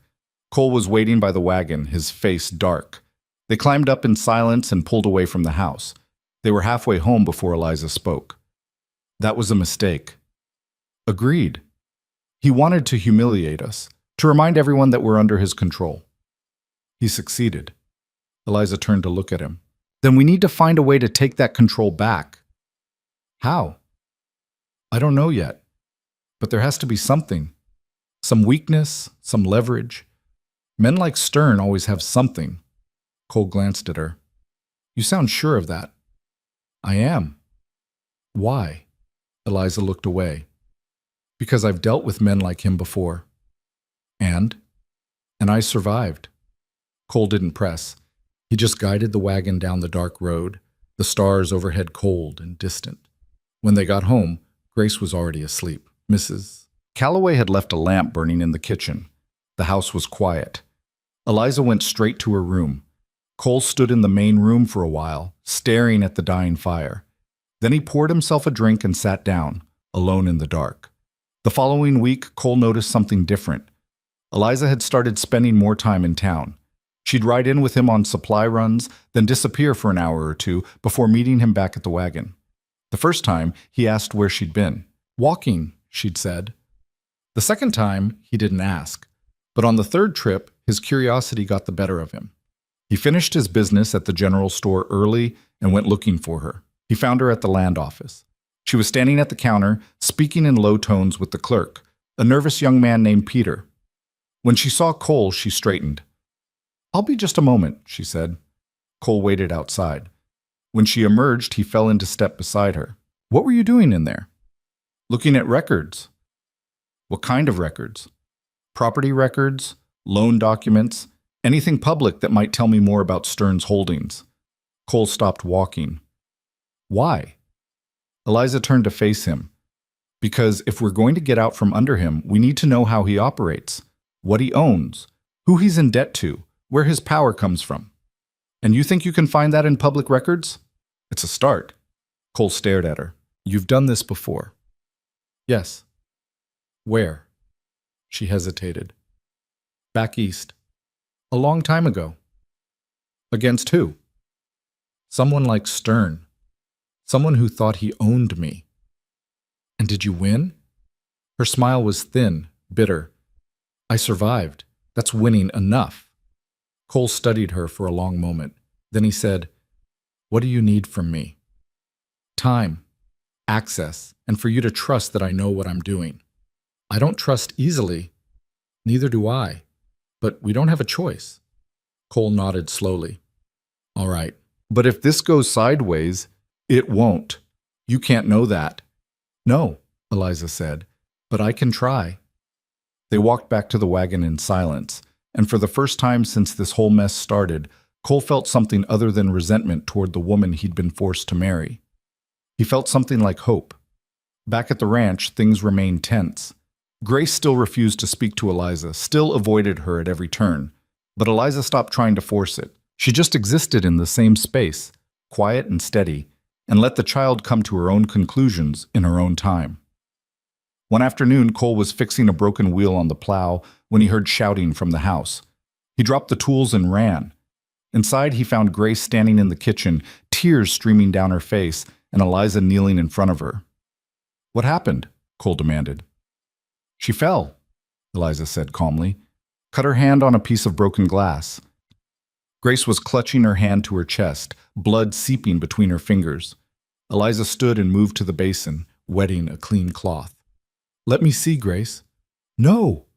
Cole was waiting by the wagon, his face dark. They climbed up in silence and pulled away from the house. They were halfway home before Eliza spoke. "That was a mistake." "Agreed. He wanted to humiliate us, to remind everyone that we're under his control." "He succeeded." Eliza turned to look at him. "Then we need to find a way to take that control back." "How?" "I don't know yet. But there has to be something. Some weakness, some leverage. Men like Stern always have something." Cole glanced at her. "You sound sure of that." "I am." "Why?" Eliza looked away. "Because I've dealt with men like him before." And I survived." Cole didn't press. He just guided the wagon down the dark road, the stars overhead cold and distant. When they got home, Grace was already asleep. Mrs. Calloway had left a lamp burning in the kitchen. The house was quiet. Eliza went straight to her room. Cole stood in the main room for a while, staring at the dying fire. Then he poured himself a drink and sat down, alone in the dark. The following week, Cole noticed something different. Eliza had started spending more time in town. She'd ride in with him on supply runs, then disappear for an hour or two before meeting him back at the wagon. The first time, he asked where she'd been. "Walking," she'd said. The second time, he didn't ask. But on the third trip, his curiosity got the better of him. He finished his business at the general store early and went looking for her. He found her at the land office. She was standing at the counter, speaking in low tones with the clerk, a nervous young man named Peter. When she saw Cole, she straightened. "I'll be just a moment," she said. Cole waited outside. When she emerged, he fell into step beside her. "What were you doing in there?" "Looking at records." "What kind of records?" "Property records, loan documents, anything public that might tell me more about Stern's holdings." Cole stopped walking. "Why?" Eliza turned to face him. "Because if we're going to get out from under him, we need to know how he operates, what he owns, who he's in debt to, where his power comes from." "And you think you can find that in public records?" "It's a start." Cole stared at her. "You've done this before." "Yes." "Where?" She hesitated. "Back east. A long time ago." "Against who?" "Someone like Stern. Someone who thought he owned me." "And did you win?" Her smile was thin, bitter. "I survived. That's winning enough." Cole studied her for a long moment. Then he said, "What do you need from me?" "Time, access, and for you to trust that I know what I'm doing." "I don't trust easily." "Neither do I. But we don't have a choice." Cole nodded slowly. "All right, But if this goes sideways, it won't. You can't know that. No, Eliza said, but I can try. They walked back to the wagon in silence, and for the first time since this whole mess started, Cole felt something other than resentment toward the woman he'd been forced to marry. He felt something like hope. Back at the ranch, things remained tense. Grace still refused to speak to Eliza, still avoided her at every turn, but Eliza stopped trying to force it. She just existed in the same space, quiet and steady, and let the child come to her own conclusions in her own time. One afternoon, Cole was fixing a broken wheel on the plow when he heard shouting from the house. He dropped the tools and ran. Inside, he found Grace standing in the kitchen, tears streaming down her face, and Eliza kneeling in front of her. "What happened?" Cole demanded. "She fell," Eliza said calmly. "Cut her hand on a piece of broken glass." Grace was clutching her hand to her chest, blood seeping between her fingers. Eliza stood and moved to the basin, wetting a clean cloth. "Let me see, Grace." "No!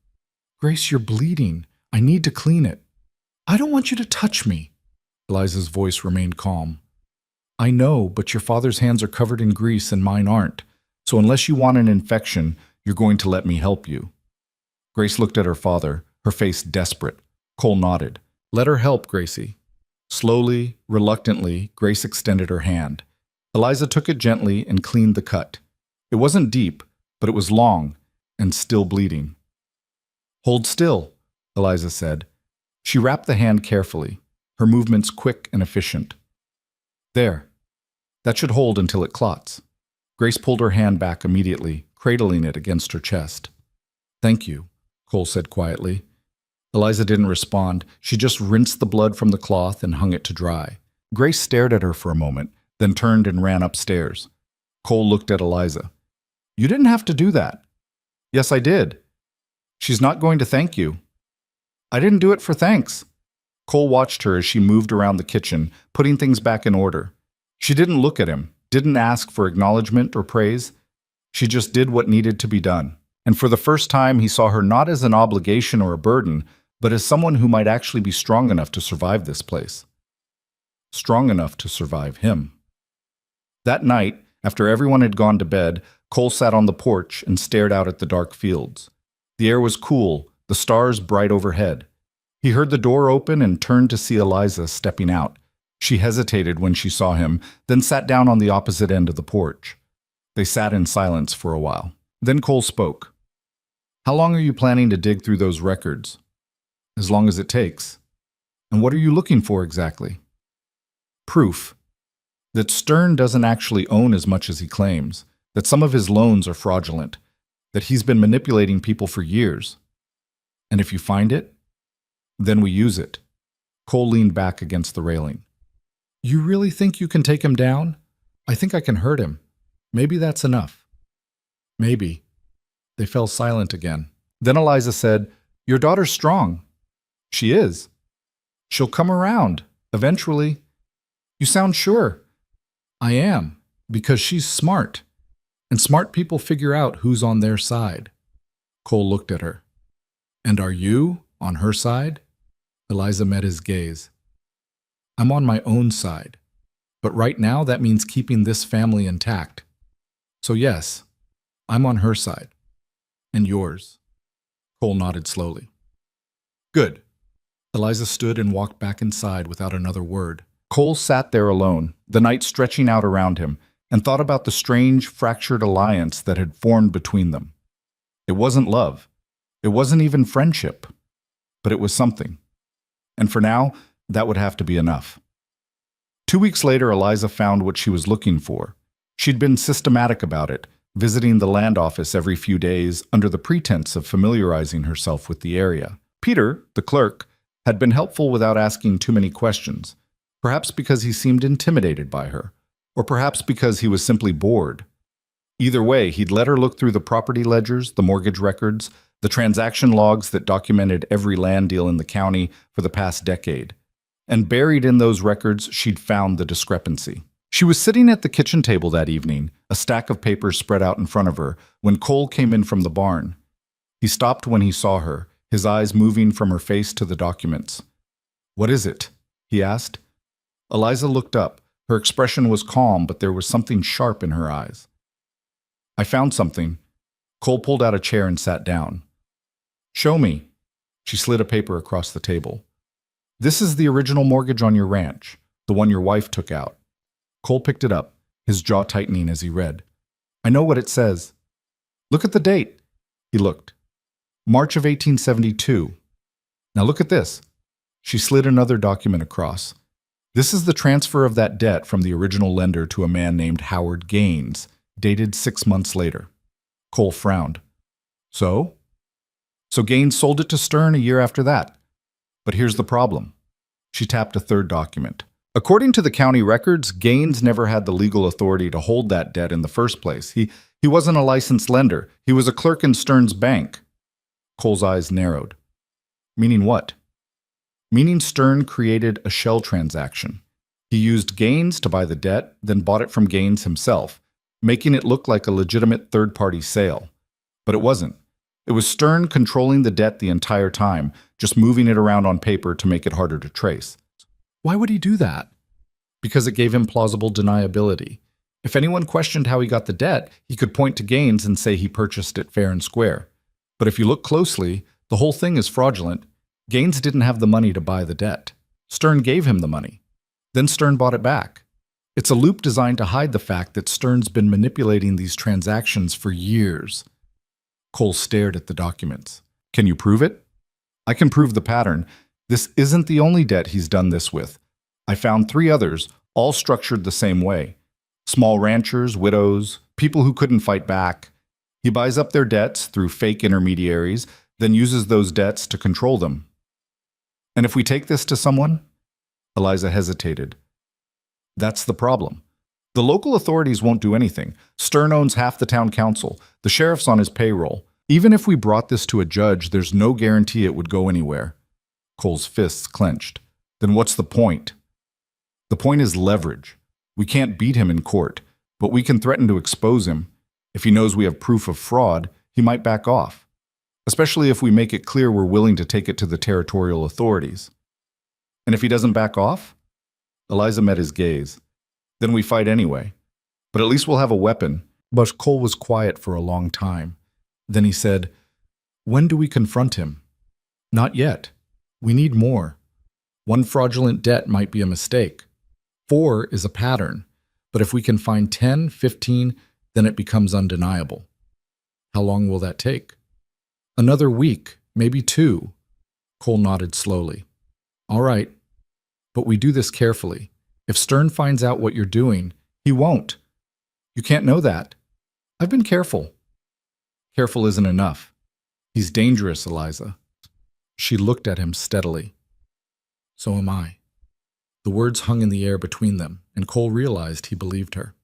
Grace, you're bleeding. I need to clean it." "I don't want you to touch me." Eliza's voice remained calm. "I know, but your father's hands are covered in grease and mine aren't. So unless you want an infection, you're going to let me help you." Grace looked at her father, her face desperate. Cole nodded. "Let her help, Gracie." Slowly, reluctantly, Grace extended her hand. Eliza took it gently and cleaned the cut. It wasn't deep, but it was long and still bleeding. "Hold still," Eliza said. She wrapped the hand carefully, her movements quick and efficient. "There. That should hold until it clots." Grace pulled her hand back immediately, cradling it against her chest. "Thank you," Cole said quietly. Eliza didn't respond. She just rinsed the blood from the cloth and hung it to dry. Grace stared at her for a moment, then turned and ran upstairs. Cole looked at Eliza. "You didn't have to do that." "Yes, I did." "She's not going to thank you." "I didn't do it for thanks." Cole watched her as she moved around the kitchen, putting things back in order. She didn't look at him, didn't ask for acknowledgement or praise. She just did what needed to be done. And for the first time, he saw her not as an obligation or a burden, but as someone who might actually be strong enough to survive this place. Strong enough to survive him. That night, after everyone had gone to bed, Cole sat on the porch and stared out at the dark fields. The air was cool, the stars bright overhead. He heard the door open and turned to see Eliza stepping out. She hesitated when she saw him, then sat down on the opposite end of the porch. They sat in silence for a while. Then Cole spoke. "How long are you planning to dig through those records?" "As long as it takes." "And what are you looking for exactly?" "Proof. That Stern doesn't actually own as much as he claims, that some of his loans are fraudulent, that he's been manipulating people for years. And if you find it, then we use it." Cole leaned back against the railing. "You really think you can take him down? I think I can hurt him. Maybe that's enough." "Maybe." They fell silent again. Then Eliza said, "Your daughter's strong." "She is." "She'll come around, eventually." "You sound sure." "I am, because she's smart. And smart people figure out who's on their side." Cole looked at her. "And are you on her side?" Eliza met his gaze. "I'm on my own side. But right now that means keeping this family intact. So yes, I'm on her side. And yours." Cole nodded slowly. "Good." Eliza stood and walked back inside without another word. Cole sat there alone, the night stretching out around him, and thought about the strange, fractured alliance that had formed between them. It wasn't love. It wasn't even friendship. But it was something. And for now, that would have to be enough. 2 weeks later, Eliza found what she was looking for. She'd been systematic about it, visiting the land office every few days under the pretense of familiarizing herself with the area. Peter, the clerk, had been helpful without asking too many questions, perhaps because he seemed intimidated by her, or perhaps because he was simply bored. Either way, he'd let her look through the property ledgers, the mortgage records, the transaction logs that documented every land deal in the county for the past decade. And buried in those records, she'd found the discrepancy. She was sitting at the kitchen table that evening, a stack of papers spread out in front of her, when Cole came in from the barn. He stopped when he saw her, his eyes moving from her face to the documents. "What is it?" he asked. Eliza looked up. Her expression was calm, but there was something sharp in her eyes. I found something. Cole pulled out a chair and sat down. Show me. She slid a paper across the table. This is the original mortgage on your ranch, the one your wife took out. Cole picked it up, his jaw tightening as he read. I know what it says. Look at the date. He looked. March of 1872. Now look at this. She slid another document across. This is the transfer of that debt from the original lender to a man named Howard Gaines, dated 6 months later. Cole frowned. So? So Gaines sold it to Stern a year after that. But here's the problem. She tapped a third document. According to the county records, Gaines never had the legal authority to hold that debt in the first place. He wasn't a licensed lender. He was a clerk in Stern's bank. Cole's eyes narrowed. Meaning what? Meaning Stern created a shell transaction. He used Gaines to buy the debt, then bought it from Gaines himself, making it look like a legitimate third-party sale. But it wasn't. It was Stern controlling the debt the entire time, just moving it around on paper to make it harder to trace. Why would he do that? Because it gave him plausible deniability. If anyone questioned how he got the debt, he could point to Gaines and say he purchased it fair and square. But if you look closely, the whole thing is fraudulent. Gaines didn't have the money to buy the debt. Stern gave him the money. Then Stern bought it back. It's a loop designed to hide the fact that Stern's been manipulating these transactions for years. Cole stared at the documents. Can you prove it? I can prove the pattern. This isn't the only debt he's done this with. I found 3 others, all structured the same way. Small ranchers, widows, people who couldn't fight back. He buys up their debts through fake intermediaries, then uses those debts to control them. And if we take this to someone? Eliza hesitated. That's the problem. The local authorities won't do anything. Stern owns half the town council. The sheriff's on his payroll. Even if we brought this to a judge, there's no guarantee it would go anywhere. Cole's fists clenched. Then what's the point? The point is leverage. We can't beat him in court, but we can threaten to expose him. If he knows we have proof of fraud, he might back off. Especially if we make it clear we're willing to take it to the territorial authorities. And if he doesn't back off? Eliza met his gaze. Then we fight anyway. But at least we'll have a weapon. But Cole was quiet for a long time. Then he said, when do we confront him? Not yet. We need more. 1 fraudulent debt might be a mistake. 4 is a pattern. But if we can find 10, 15, then it becomes undeniable. How long will that take? Another week, maybe 2. Cole nodded slowly. All right. But we do this carefully. If Stern finds out what you're doing, he won't. You can't know that. I've been careful. Careful isn't enough. He's dangerous, Eliza. She looked at him steadily. So am I. The words hung in the air between them, and Cole realized he believed her.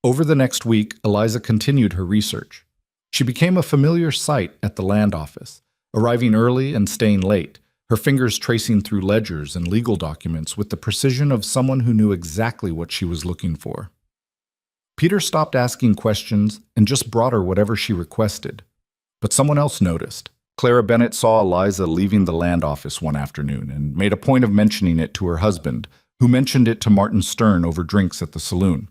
Over the next week, Eliza continued her research. She became a familiar sight at the land office, arriving early and staying late, her fingers tracing through ledgers and legal documents with the precision of someone who knew exactly what she was looking for. Peter stopped asking questions and just brought her whatever she requested. But someone else noticed. Clara Bennett saw Eliza leaving the land office one afternoon and made a point of mentioning it to her husband, who mentioned it to Martin Stern over drinks at the saloon.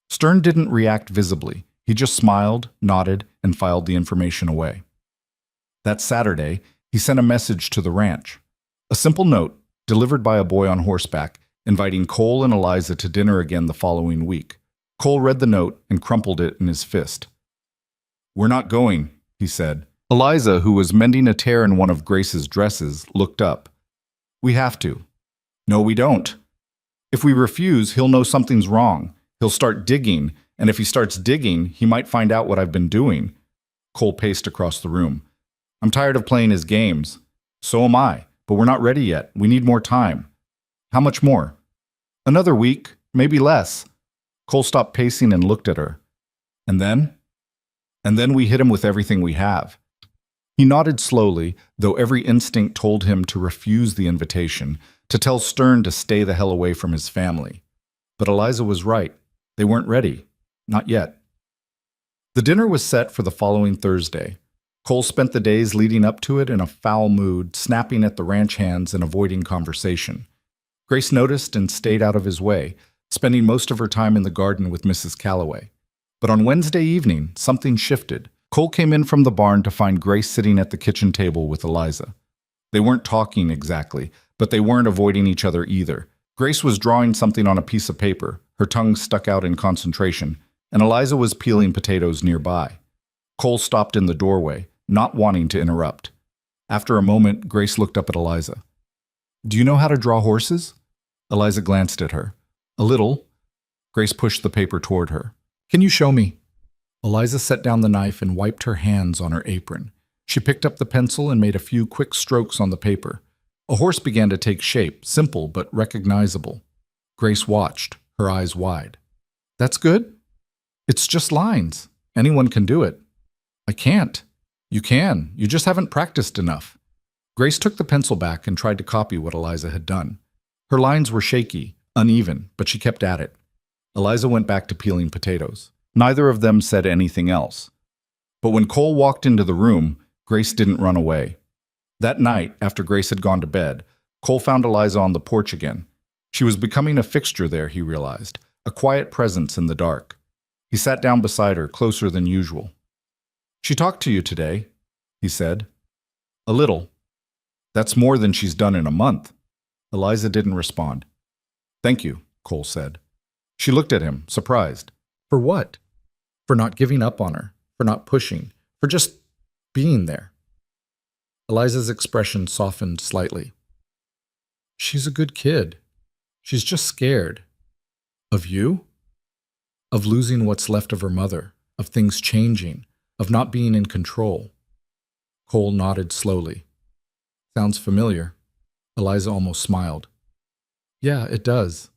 Stern didn't react visibly. He just smiled, nodded, and filed the information away. That Saturday, he sent a message to the ranch. A simple note, delivered by a boy on horseback, inviting Cole and Eliza to dinner again the following week. Cole read the note and crumpled it in his fist. We're not going, he said. Eliza, who was mending a tear in one of Grace's dresses, looked up. We have to. No, we don't. If we refuse, he'll know something's wrong. He'll start digging, and if he starts digging, he might find out what I've been doing. Cole paced across the room. I'm tired of playing his games. So am I, but we're not ready yet. We need more time. How much more? Another week, maybe less. Cole stopped pacing and looked at her. And then? And then we hit him with everything we have. He nodded slowly, though every instinct told him to refuse the invitation, to tell Stern to stay the hell away from his family. But Eliza was right. They weren't ready. Not yet. The dinner was set for the following Thursday. Cole spent the days leading up to it in a foul mood, snapping at the ranch hands and avoiding conversation. Grace noticed and stayed out of his way, spending most of her time in the garden with Mrs. Calloway. But on Wednesday evening, something shifted. Cole came in from the barn to find Grace sitting at the kitchen table with Eliza. They weren't talking exactly, but they weren't avoiding each other either. Grace was drawing something on a piece of paper, her tongue stuck out in concentration, and Eliza was peeling potatoes nearby. Cole stopped in the doorway, not wanting to interrupt. After a moment, Grace looked up at Eliza. "Do you know how to draw horses?" Eliza glanced at her. "A little." Grace pushed the paper toward her. "Can you show me?" Eliza set down the knife and wiped her hands on her apron. She picked up the pencil and made a few quick strokes on the paper. A horse began to take shape, simple but recognizable. Grace watched, her eyes wide. "That's good? It's just lines. Anyone can do it." "I can't." "You can. You just haven't practiced enough." Grace took the pencil back and tried to copy what Eliza had done. Her lines were shaky, uneven, but she kept at it. Eliza went back to peeling potatoes. Neither of them said anything else. But when Cole walked into the room, Grace didn't run away. That night, after Grace had gone to bed, Cole found Eliza on the porch again. She was becoming a fixture there, he realized, a quiet presence in the dark. He sat down beside her, closer than usual. "She talked to you today," he said. "A little. That's more than she's done in a month." Eliza didn't respond. "Thank you," Cole said. She looked at him, surprised. "For what?" "For not giving up on her, for not pushing, for just being there." Eliza's expression softened slightly. "She's a good kid. She's just scared." "Of you?" "Of losing what's left of her mother, of things changing, of not being in control." Cole nodded slowly. "Sounds familiar." Eliza almost smiled. "Yeah, it does."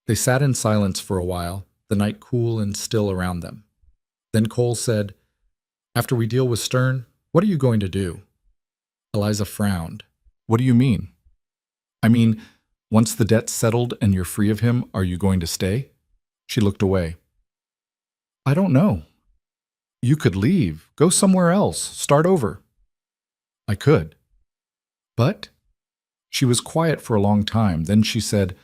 They sat in silence for a while, the night cool and still around them. Then Cole said, "After we deal with Stern, what are you going to do?" Eliza frowned. "What do you mean?" "I mean, once the debt's settled and you're free of him, are you going to stay?" She looked away. "I don't know." "You could leave, go somewhere else, start over." "I could." "But?" She was quiet for a long time. Then she said,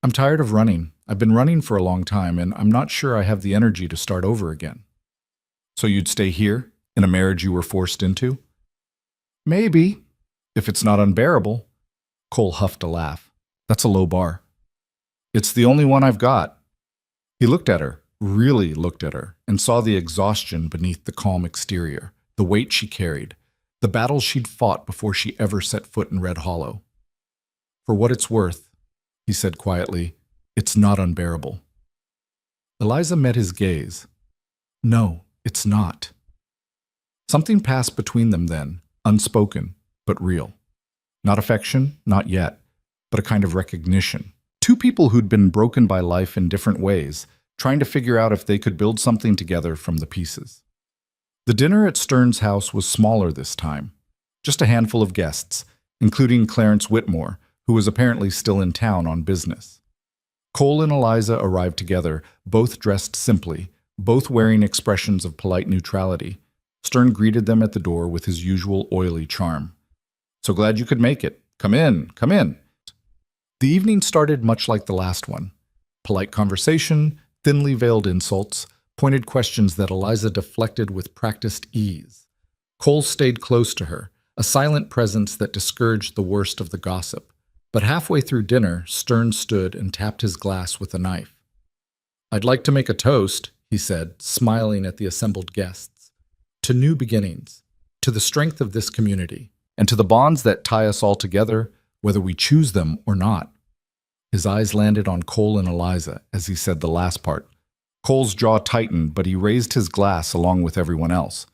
"I'm tired of running. I've been running for a long time, and I'm not sure I have the energy to start over again." "So you'd stay here, in a marriage you were forced into?" "Maybe, if it's not unbearable." Cole huffed a laugh. "That's a low bar." "It's the only one I've got." He looked at her, really looked at her, and saw the exhaustion beneath the calm exterior, the weight she carried, the battles she'd fought before she ever set foot in Red Hollow. "For what it's worth," he said quietly, "it's not unbearable." Eliza met his gaze. "No, it's not." Something passed between them then, unspoken, but real. Not affection, not yet, but a kind of recognition. Two people who'd been broken by life in different ways, trying to figure out if they could build something together from the pieces. The dinner at Stern's house was smaller this time. Just a handful of guests, including Clarence Whitmore, who was apparently still in town on business. Cole and Eliza arrived together, both dressed simply, both wearing expressions of polite neutrality. Stern greeted them at the door with his usual oily charm. "So glad you could make it. Come in, come in." The evening started much like the last one. Polite conversation, thinly veiled insults, pointed questions that Eliza deflected with practiced ease. Cole stayed close to her, a silent presence that discouraged the worst of the gossip. But halfway through dinner, Stern stood and tapped his glass with a knife. "I'd like to make a toast," he said, smiling at the assembled guests. "To new beginnings, to the strength of this community, and to the bonds that tie us all together, whether we choose them or not." His eyes landed on Cole and Eliza as he said the last part. Cole's jaw tightened, but he raised his glass along with everyone else.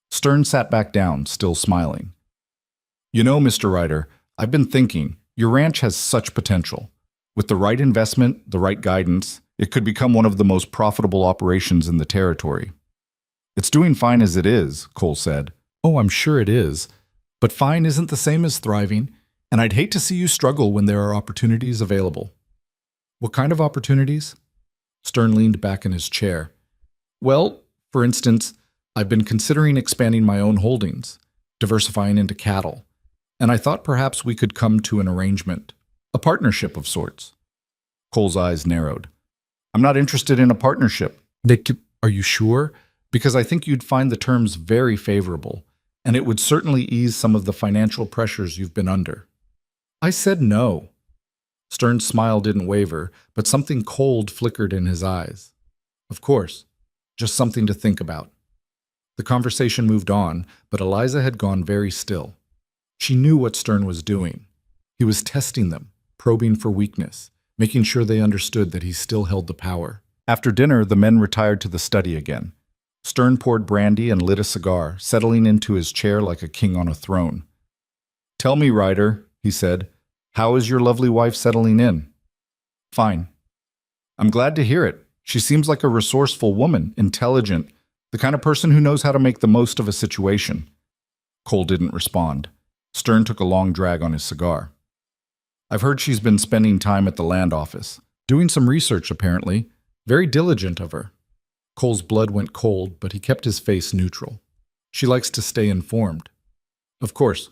Stern sat back down, still smiling. "You know, Mr. Ryder, I've been thinking, your ranch has such potential. With the right investment, the right guidance, it could become one of the most profitable operations in the territory." "It's doing fine as it is," Cole said. "Oh, I'm sure it is. But fine isn't the same as thriving, and I'd hate to see you struggle when there are opportunities available." "What kind of opportunities?" Stern leaned back in his chair. "Well, for instance, I've been considering expanding my own holdings, diversifying into cattle, and I thought perhaps we could come to an arrangement. A partnership of sorts. Cole's eyes narrowed. I'm not interested in a partnership. Are you sure? Because I think you'd find the terms very favorable, and it would certainly ease some of the financial pressures you've been under. I said no. Stern's smile didn't waver, but something cold flickered in his eyes. Of course, just something to think about. The conversation moved on, but Eliza had gone very still. She knew what Stern was doing. He was testing them, probing for weakness, making sure they understood that he still held the power. After dinner, the men retired to the study again. Stern poured brandy and lit a cigar, settling into his chair like a king on a throne. Tell me, Ryder, he said, how is your lovely wife settling in? Fine. I'm glad to hear it. She seems like a resourceful woman, intelligent, the kind of person who knows how to make the most of a situation. Cole didn't respond. Stern took a long drag on his cigar. I've heard she's been spending time at the land office, doing some research apparently. Very diligent of her. Cole's blood went cold, but he kept his face neutral. She likes to stay informed. Of course.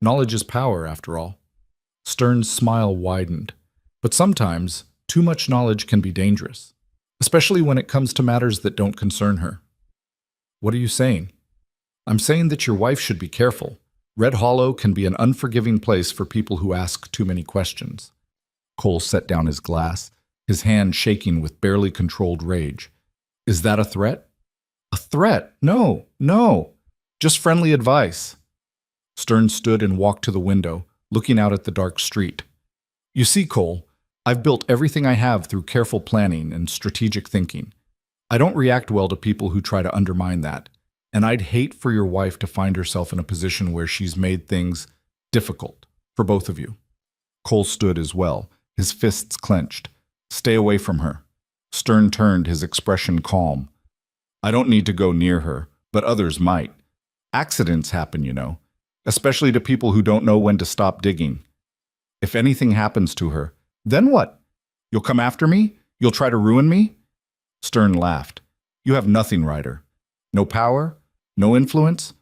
Knowledge is power, after all. Stern's smile widened. But sometimes, too much knowledge can be dangerous, especially when it comes to matters that don't concern her. What are you saying? I'm saying that your wife should be careful. Red Hollow can be an unforgiving place for people who ask too many questions. Cole set down his glass, his hand shaking with barely controlled rage. Is that a threat? A threat? No, no. Just friendly advice. Stern stood and walked to the window, looking out at the dark street. You see, Cole, I've built everything I have through careful planning and strategic thinking. I don't react well to people who try to undermine that, and I'd hate for your wife to find herself in a position where she's made things difficult for both of you. Cole stood as well, his fists clenched. Stay away from her. Stern turned, his expression calm. I don't need to go near her, but others might. Accidents happen, you know, especially to people who don't know when to stop digging. If anything happens to her, then what? You'll come after me? You'll try to ruin me? Stern laughed. You have nothing, Ryder. No power, no influence,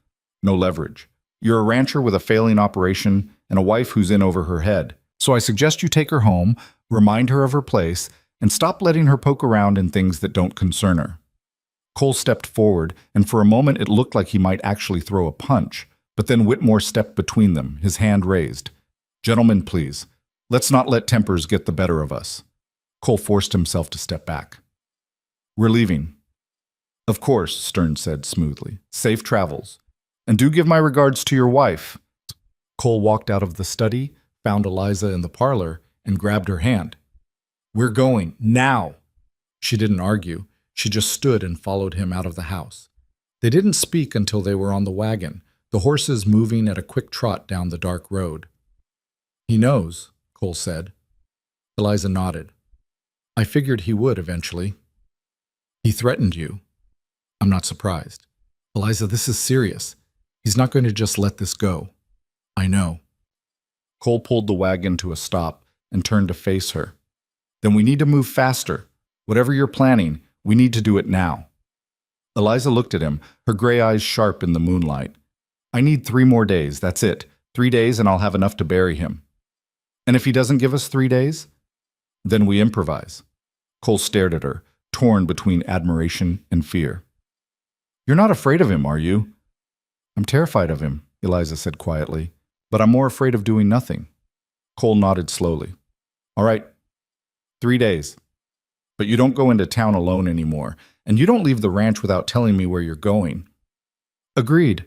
no leverage. You're a rancher with a failing operation and a wife who's in over her head. So I suggest you take her home, remind her of her place, and stop letting her poke around in things that don't concern her. Cole stepped forward, and for a moment it looked like he might actually throw a punch, but then Whitmore stepped between them, his hand raised. Gentlemen, please, let's not let tempers get the better of us. Cole forced himself to step back. We're leaving. Of course, Stern said smoothly. Safe travels. And do give my regards to your wife. Cole walked out of the study, found Eliza in the parlor, and grabbed her hand. We're going, now! She didn't argue. She just stood and followed him out of the house. They didn't speak until they were on the wagon, the horses moving at a quick trot down the dark road. He knows, Cole said. Eliza nodded. I figured he would eventually. He threatened you. I'm not surprised. Eliza, this is serious. He's not going to just let this go. I know. Cole pulled the wagon to a stop and turned to face her. Then we need to move faster. Whatever you're planning, we need to do it now. Eliza looked at him, her gray eyes sharp in the moonlight. I need 3 more days, that's it. 3 days and I'll have enough to bury him. And if he doesn't give us 3 days? Then we improvise. Cole stared at her, torn between admiration and fear. You're not afraid of him, are you? I'm terrified of him, Eliza said quietly, but I'm more afraid of doing nothing. Cole nodded slowly. All right, 3 days. But you don't go into town alone anymore, and you don't leave the ranch without telling me where you're going. Agreed.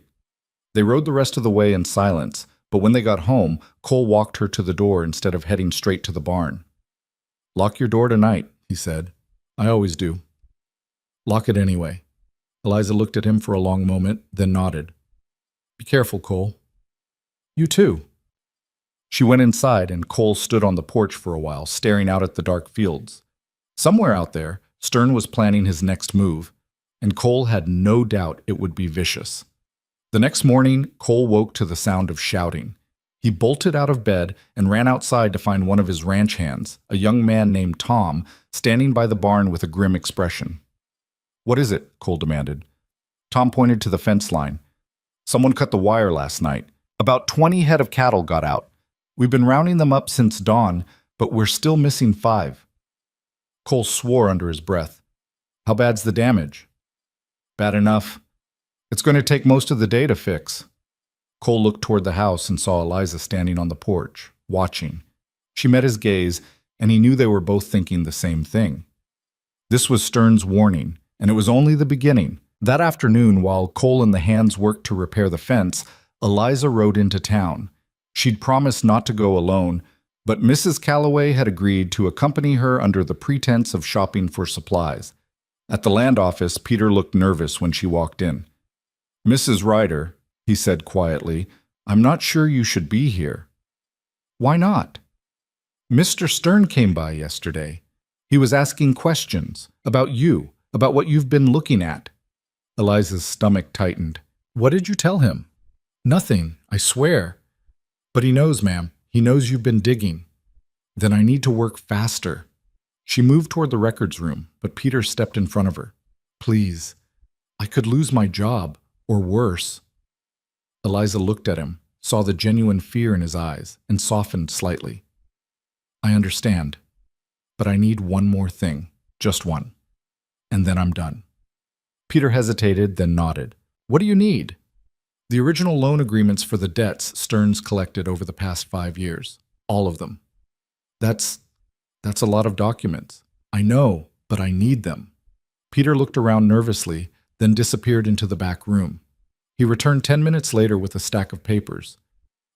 They rode the rest of the way in silence, but when they got home, Cole walked her to the door instead of heading straight to the barn. Lock your door tonight, he said. I always do. Lock it anyway. Eliza looked at him for a long moment, then nodded. Be careful, Cole. You too. She went inside, and Cole stood on the porch for a while, staring out at the dark fields. Somewhere out there, Stern was planning his next move, and Cole had no doubt it would be vicious. The next morning, Cole woke to the sound of shouting. He bolted out of bed and ran outside to find one of his ranch hands, a young man named Tom, standing by the barn with a grim expression. What is it? Cole demanded. Tom pointed to the fence line. Someone cut the wire last night. About 20 head of cattle got out. We've been rounding them up since dawn, but we're still missing 5. Cole swore under his breath. How bad's the damage? Bad enough. It's going to take most of the day to fix. Cole looked toward the house and saw Eliza standing on the porch, watching. She met his gaze, and he knew they were both thinking the same thing. This was Stern's warning, and it was only the beginning. That afternoon, while Cole and the hands worked to repair the fence, Eliza rode into town. She'd promised not to go alone, but Mrs. Calloway had agreed to accompany her under the pretense of shopping for supplies. At the land office, Peter looked nervous when she walked in. "Mrs. Ryder," he said quietly, "I'm not sure you should be here." "Why not?" "Mr. Stern came by yesterday. He was asking questions about you, about what you've been looking at." Eliza's stomach tightened. "What did you tell him?" "Nothing, I swear." "But he knows, ma'am. He knows you've been digging." "Then I need to work faster." She moved toward the records room, but Peter stepped in front of her. "Please. I could lose my job, or worse." Eliza looked at him, saw the genuine fear in his eyes, and softened slightly. "I understand, but I need one more thing, just one, and then I'm done." Peter hesitated, then nodded. "What do you need?" "The original loan agreements for the debts Stearns collected over the past 5 years. All of them." That's a lot of documents." "I know, but I need them." Peter looked around nervously, then disappeared into the back room. He returned 10 minutes later with a stack of papers.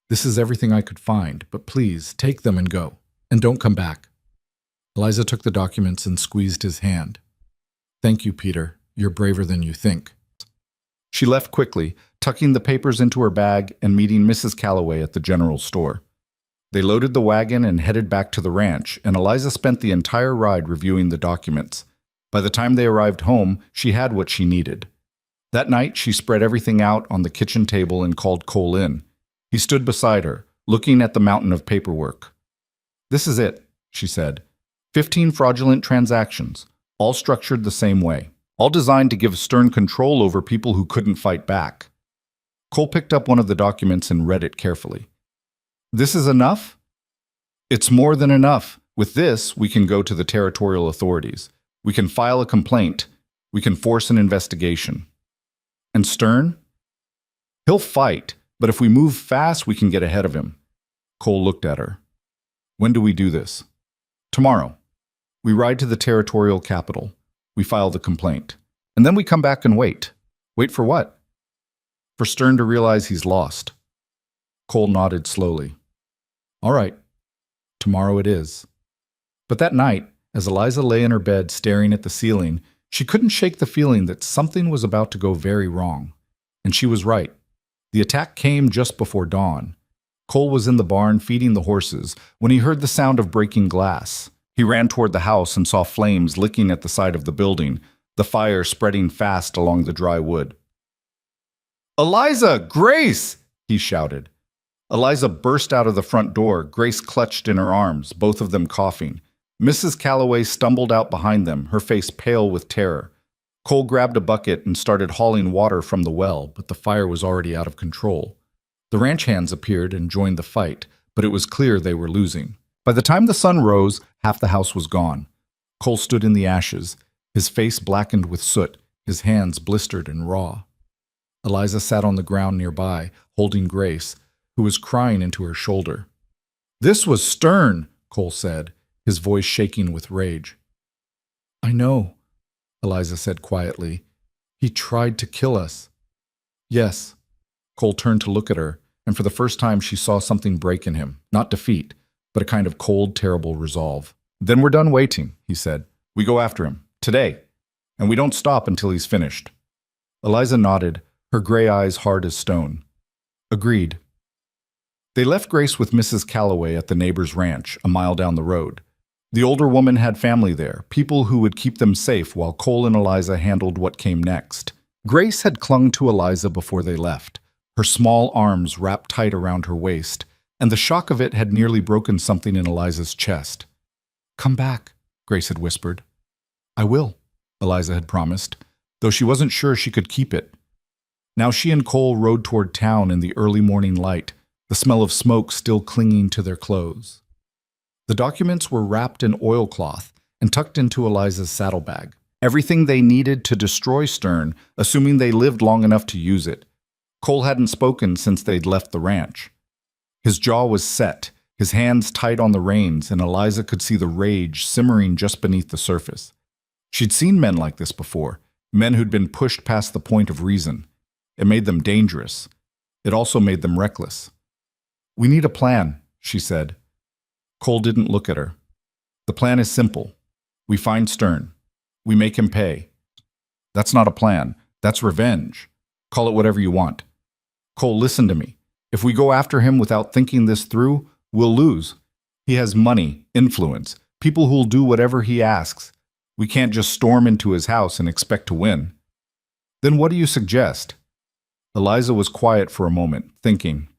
"This is everything I could find, but please, take them and go. And don't come back." Eliza took the documents and squeezed his hand. "Thank you, Peter. You're braver than you think." She left quickly, tucking the papers into her bag and meeting Mrs. Calloway at the general store. They loaded the wagon and headed back to the ranch, and Eliza spent the entire ride reviewing the documents. By the time they arrived home, she had what she needed. That night, she spread everything out on the kitchen table and called Cole in. He stood beside her, looking at the mountain of paperwork. "This is it," she said. 15 fraudulent transactions, all structured the same way, all designed to give Stern control over people who couldn't fight back. Cole picked up one of the documents and read it carefully. "This is enough?" "It's more than enough. With this, we can go to the territorial authorities. We can file a complaint. We can force an investigation." "And Stern?" "He'll fight, but if we move fast, we can get ahead of him." Cole looked at her. "When do we do this?" "Tomorrow. We ride to the territorial capital. We file the complaint. And then we come back and wait." "Wait for what?" "For Stern to realize he's lost." Cole nodded slowly. "All right. Tomorrow it is." But that night, as Eliza lay in her bed staring at the ceiling, she couldn't shake the feeling that something was about to go very wrong. And she was right. The attack came just before dawn. Cole was in the barn feeding the horses when he heard the sound of breaking glass. He ran toward the house and saw flames licking at the side of the building, the fire spreading fast along the dry wood. "Eliza! Grace!" he shouted. Eliza burst out of the front door, Grace clutched in her arms, both of them coughing. Mrs. Calloway stumbled out behind them, her face pale with terror. Cole grabbed a bucket and started hauling water from the well, but the fire was already out of control. The ranch hands appeared and joined the fight, but it was clear they were losing. By the time the sun rose, half the house was gone. Cole stood in the ashes, his face blackened with soot, his hands blistered and raw. Eliza sat on the ground nearby, holding Grace, who was crying into her shoulder. "This was Stern," Cole said, his voice shaking with rage. "I know," Eliza said quietly. "He tried to kill us." "Yes." Cole turned to look at her, and for the first time she saw something break in him, not defeat, but a kind of cold, terrible resolve. "Then we're done waiting," he said. "We go after him, today, and we don't stop until he's finished." Eliza nodded, her gray eyes hard as stone. "Agreed." They left Grace with Mrs. Calloway at the neighbor's ranch, a mile down the road. The older woman had family there, people who would keep them safe while Cole and Eliza handled what came next. Grace had clung to Eliza before they left, her small arms wrapped tight around her waist, and the shock of it had nearly broken something in Eliza's chest. "Come back," Grace had whispered. "I will," Eliza had promised, though she wasn't sure she could keep it. Now she and Cole rode toward town in the early morning light, the smell of smoke still clinging to their clothes. The documents were wrapped in oilcloth and tucked into Eliza's saddlebag. Everything they needed to destroy Stern, assuming they lived long enough to use it. Cole hadn't spoken since they'd left the ranch. His jaw was set, his hands tight on the reins, and Eliza could see the rage simmering just beneath the surface. She'd seen men like this before, men who'd been pushed past the point of reason. It made them dangerous. It also made them reckless. "We need a plan," she said. Cole didn't look at her. "The plan is simple. We find Stern. We make him pay." "That's not a plan. That's revenge. Call it whatever you want." "Cole, listen to me. If we go after him without thinking this through, we'll lose. He has money, influence, people who'll do whatever he asks. We can't just storm into his house and expect to win." "Then what do you suggest?" Eliza was quiet for a moment, thinking.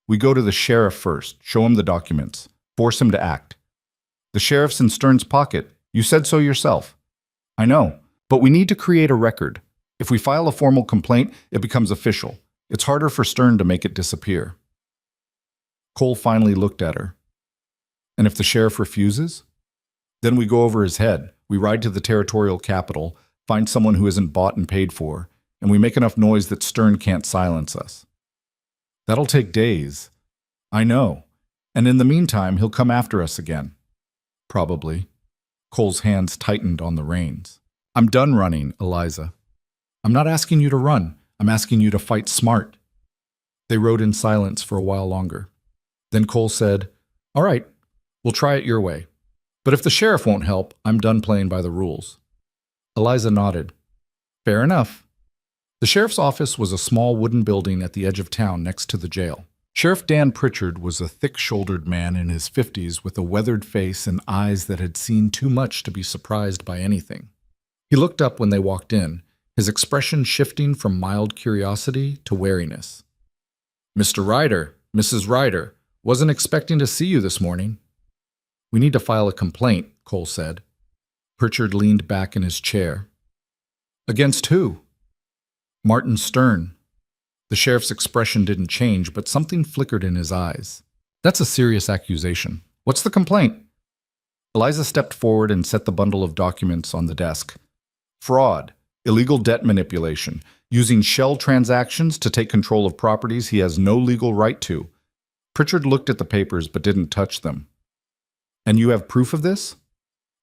"We go to the sheriff first, show him the documents, force him to act." "The sheriff's in Stern's pocket. You said so yourself." "I know, but we need to create a record. If we file a formal complaint, it becomes official. It's harder for Stern to make it disappear." Cole finally looked at her. "And if the sheriff refuses?" "Then we go over his head. We ride to the territorial capital, find someone who isn't bought and paid for, and we make enough noise that Stern can't silence us." "That'll take days." "I know. And in the meantime, he'll come after us again." "Probably." Cole's hands tightened on the reins. "I'm done running, Eliza. I'm not asking you to run. I'm asking you to fight smart." They rode in silence for a while longer. Then Cole said, "All right, we'll try it your way. But if the sheriff won't help, I'm done playing by the rules." Eliza nodded. "Fair enough." The sheriff's office was a small wooden building at the edge of town next to the jail. Sheriff Dan Pritchard was a thick-shouldered man in his 50s with a weathered face and eyes that had seen too much to be surprised by anything. He looked up when they walked in, his expression shifting from mild curiosity to wariness. "Mr. Ryder, Mrs. Ryder, wasn't expecting to see you this morning." "We need to file a complaint," Cole said. Pritchard leaned back in his chair. "Against who?" "Martin Stern." The sheriff's expression didn't change, but something flickered in his eyes. "That's a serious accusation. What's the complaint?" Eliza stepped forward and set the bundle of documents on the desk. "Fraud, illegal debt manipulation, using shell transactions to take control of properties he has no legal right to." Pritchard looked at the papers but didn't touch them. "And you have proof of this?"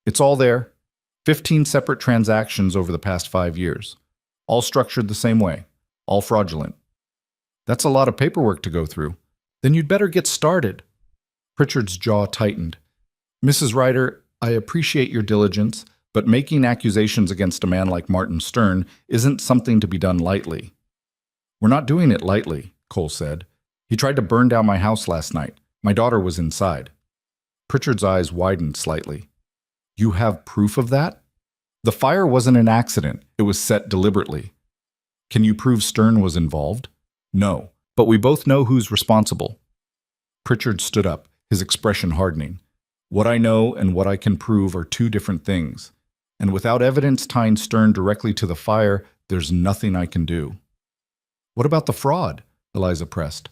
"It's all there. 15 separate transactions over the past 5 years. All structured the same way. All fraudulent." "That's a lot of paperwork to go through. Then you'd better get started." Pritchard's jaw tightened. "Mrs. Ryder, I appreciate your diligence, but making accusations against a man like Martin Stern isn't something to be done lightly." "We're not doing it lightly," Cole said. "He tried to burn down my house last night. My daughter was inside." Pritchard's eyes widened slightly. "You have proof of that?" "The fire wasn't an accident. It was set deliberately." "Can you prove Stern was involved?" "No, but we both know who's responsible." Pritchard stood up, his expression hardening. "What I know and what I can prove are two different things. And without evidence tying Stern directly to the fire, there's nothing I can do." "What about the fraud?" Eliza pressed.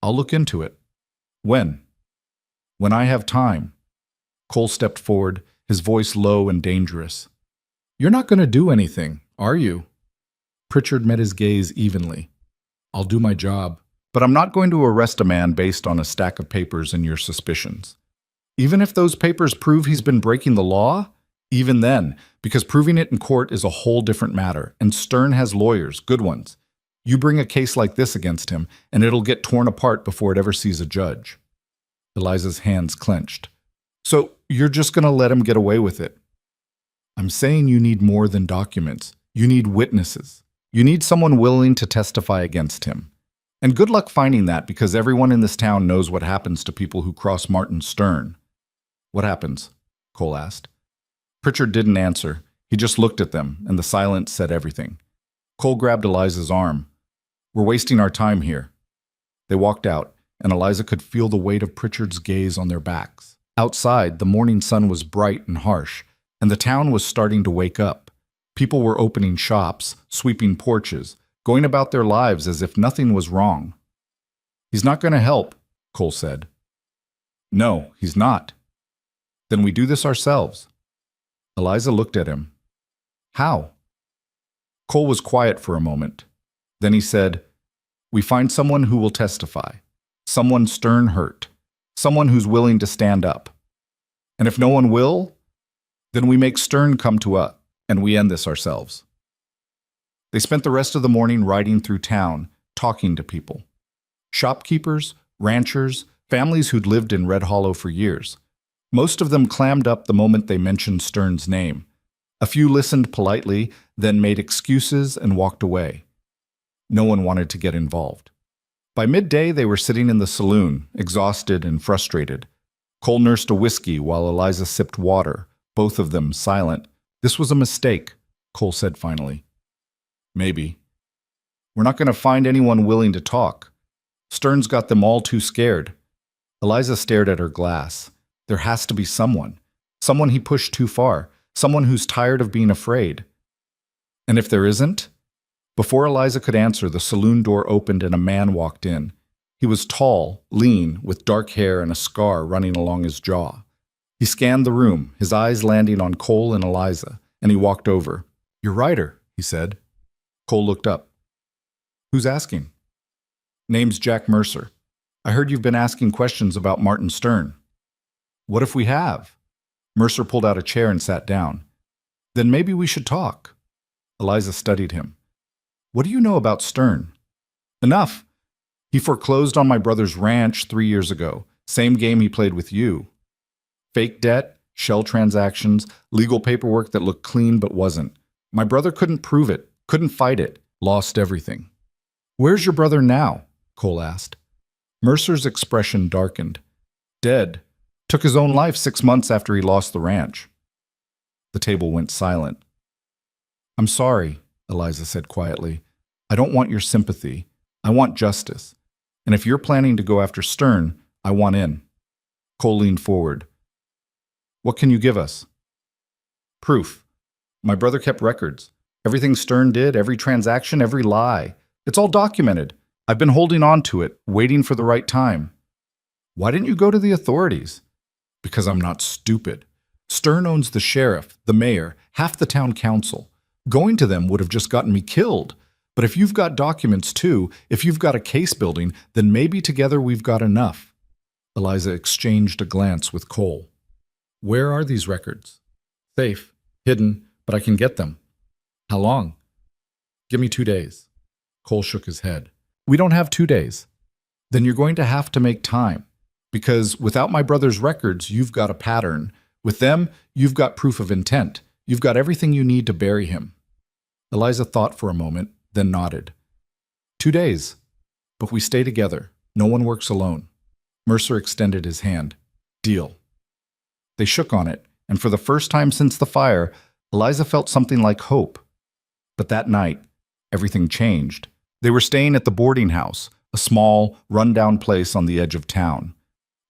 "I'll look into it." "When?" "When I have time." Cole stepped forward, his voice low and dangerous. "You're not going to do anything, are you?" Pritchard met his gaze evenly. "I'll do my job, but I'm not going to arrest a man based on a stack of papers and your suspicions. Even if those papers prove he's been breaking the law? Even then, because proving it in court is a whole different matter, and Stern has lawyers, good ones. You bring a case like this against him, and it'll get torn apart before it ever sees a judge." Eliza's hands clenched. "So you're just going to let him get away with it?" "I'm saying you need more than documents. You need witnesses. You need someone willing to testify against him. And good luck finding that, because everyone in this town knows what happens to people who cross Martin Stern." "What happens?" Cole asked. Pritchard didn't answer. He just looked at them, and the silence said everything. Cole grabbed Eliza's arm. "We're wasting our time here." They walked out, and Eliza could feel the weight of Pritchard's gaze on their backs. Outside, the morning sun was bright and harsh, and the town was starting to wake up. People were opening shops, sweeping porches, going about their lives as if nothing was wrong. He's not going to help, Cole said. No, he's not. Then we do this ourselves. Eliza looked at him. How? Cole was quiet for a moment. Then he said, we find someone who will testify, someone Stern hurt, someone who's willing to stand up. And if no one will, then we make Stern come to us, and we end this ourselves. They spent the rest of the morning riding through town, talking to people. Shopkeepers, ranchers, families who'd lived in Red Hollow for years. Most of them clammed up the moment they mentioned Stern's name. A few listened politely, then made excuses and walked away. No one wanted to get involved. By midday, they were sitting in the saloon, exhausted and frustrated. Cole nursed a whiskey while Eliza sipped water, both of them silent. This was a mistake, Cole said finally. Maybe. We're not going to find anyone willing to talk. Stern's got them all too scared. Eliza stared at her glass. There has to be someone. Someone he pushed too far. Someone who's tired of being afraid. And if there isn't? Before Eliza could answer, the saloon door opened and a man walked in. He was tall, lean, with dark hair and a scar running along his jaw. He scanned the room, his eyes landing on Cole and Eliza, and he walked over. Your writer, he said. Cole looked up. Who's asking? Name's Jack Mercer. I heard you've been asking questions about Martin Stern. What if we have? Mercer pulled out a chair and sat down. Then maybe we should talk. Eliza studied him. What do you know about Stern? Enough. He foreclosed on my brother's ranch 3 years ago. Same game he played with you. Fake debt, shell transactions, legal paperwork that looked clean but wasn't. My brother couldn't prove it, couldn't fight it, lost everything. Where's your brother now? Cole asked. Mercer's expression darkened. Dead. Took his own life 6 months after he lost the ranch. The table went silent. I'm sorry, Eliza said quietly. I don't want your sympathy. I want justice. And if you're planning to go after Stern, I want in. Cole leaned forward. What can you give us? Proof. My brother kept records. Everything Stern did, every transaction, every lie. It's all documented. I've been holding on to it, waiting for the right time. Why didn't you go to the authorities? Because I'm not stupid. Stern owns the sheriff, the mayor, half the town council. Going to them would have just gotten me killed. But if you've got documents too, if you've got a case building, then maybe together we've got enough. Eliza exchanged a glance with Cole. Where are these records? Safe, hidden, but I can get them. How long? Give me 2 days. Cole shook his head. We don't have 2 days. Then you're going to have to make time. Because without my brother's records, you've got a pattern. With them, you've got proof of intent. You've got everything you need to bury him. Eliza thought for a moment, then nodded. 2 days. But we stay together. No one works alone. Mercer extended his hand. Deal. They shook on it, and for the first time since the fire, Eliza felt something like hope. But that night, everything changed. They were staying at the boarding house, a small, run-down place on the edge of town.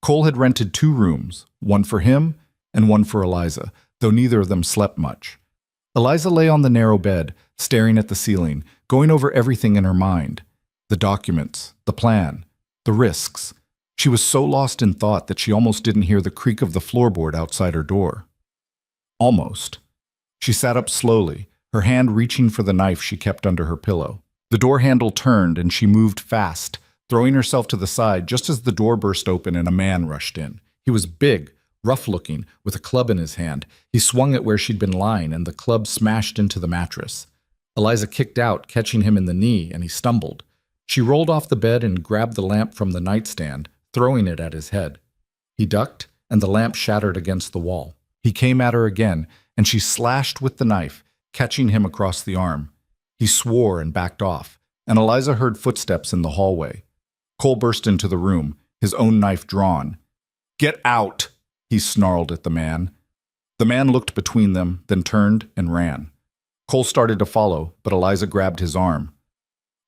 Cole had rented 2 rooms, one for him and one for Eliza, though neither of them slept much. Eliza lay on the narrow bed, staring at the ceiling, going over everything in her mind. The documents, the plan, the risks. She was so lost in thought that she almost didn't hear the creak of the floorboard outside her door. Almost. She sat up slowly, her hand reaching for the knife she kept under her pillow. The door handle turned and she moved fast, throwing herself to the side just as the door burst open and a man rushed in. He was big, rough-looking, with a club in his hand. He swung it where she'd been lying, and the club smashed into the mattress. Eliza kicked out, catching him in the knee, and he stumbled. She rolled off the bed and grabbed the lamp from the nightstand, throwing it at his head. He ducked, and the lamp shattered against the wall. He came at her again, and she slashed with the knife, catching him across the arm. He swore and backed off, and Eliza heard footsteps in the hallway. Cole burst into the room, his own knife drawn. "Get out!" he snarled at the man. The man looked between them, then turned and ran. Cole started to follow, but Eliza grabbed his arm.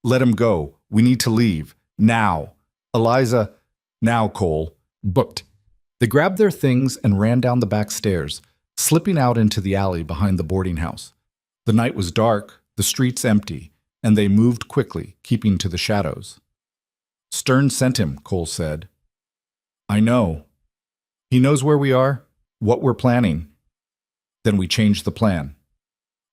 "Let him go. We need to leave. Now." Eliza, "Now, Cole." Booked. They grabbed their things and ran down the back stairs, slipping out into the alley behind the boarding house. The night was dark, the streets empty, and they moved quickly, keeping to the shadows. Stern sent him, Cole said. I know. He knows where we are, what we're planning. Then we changed the plan.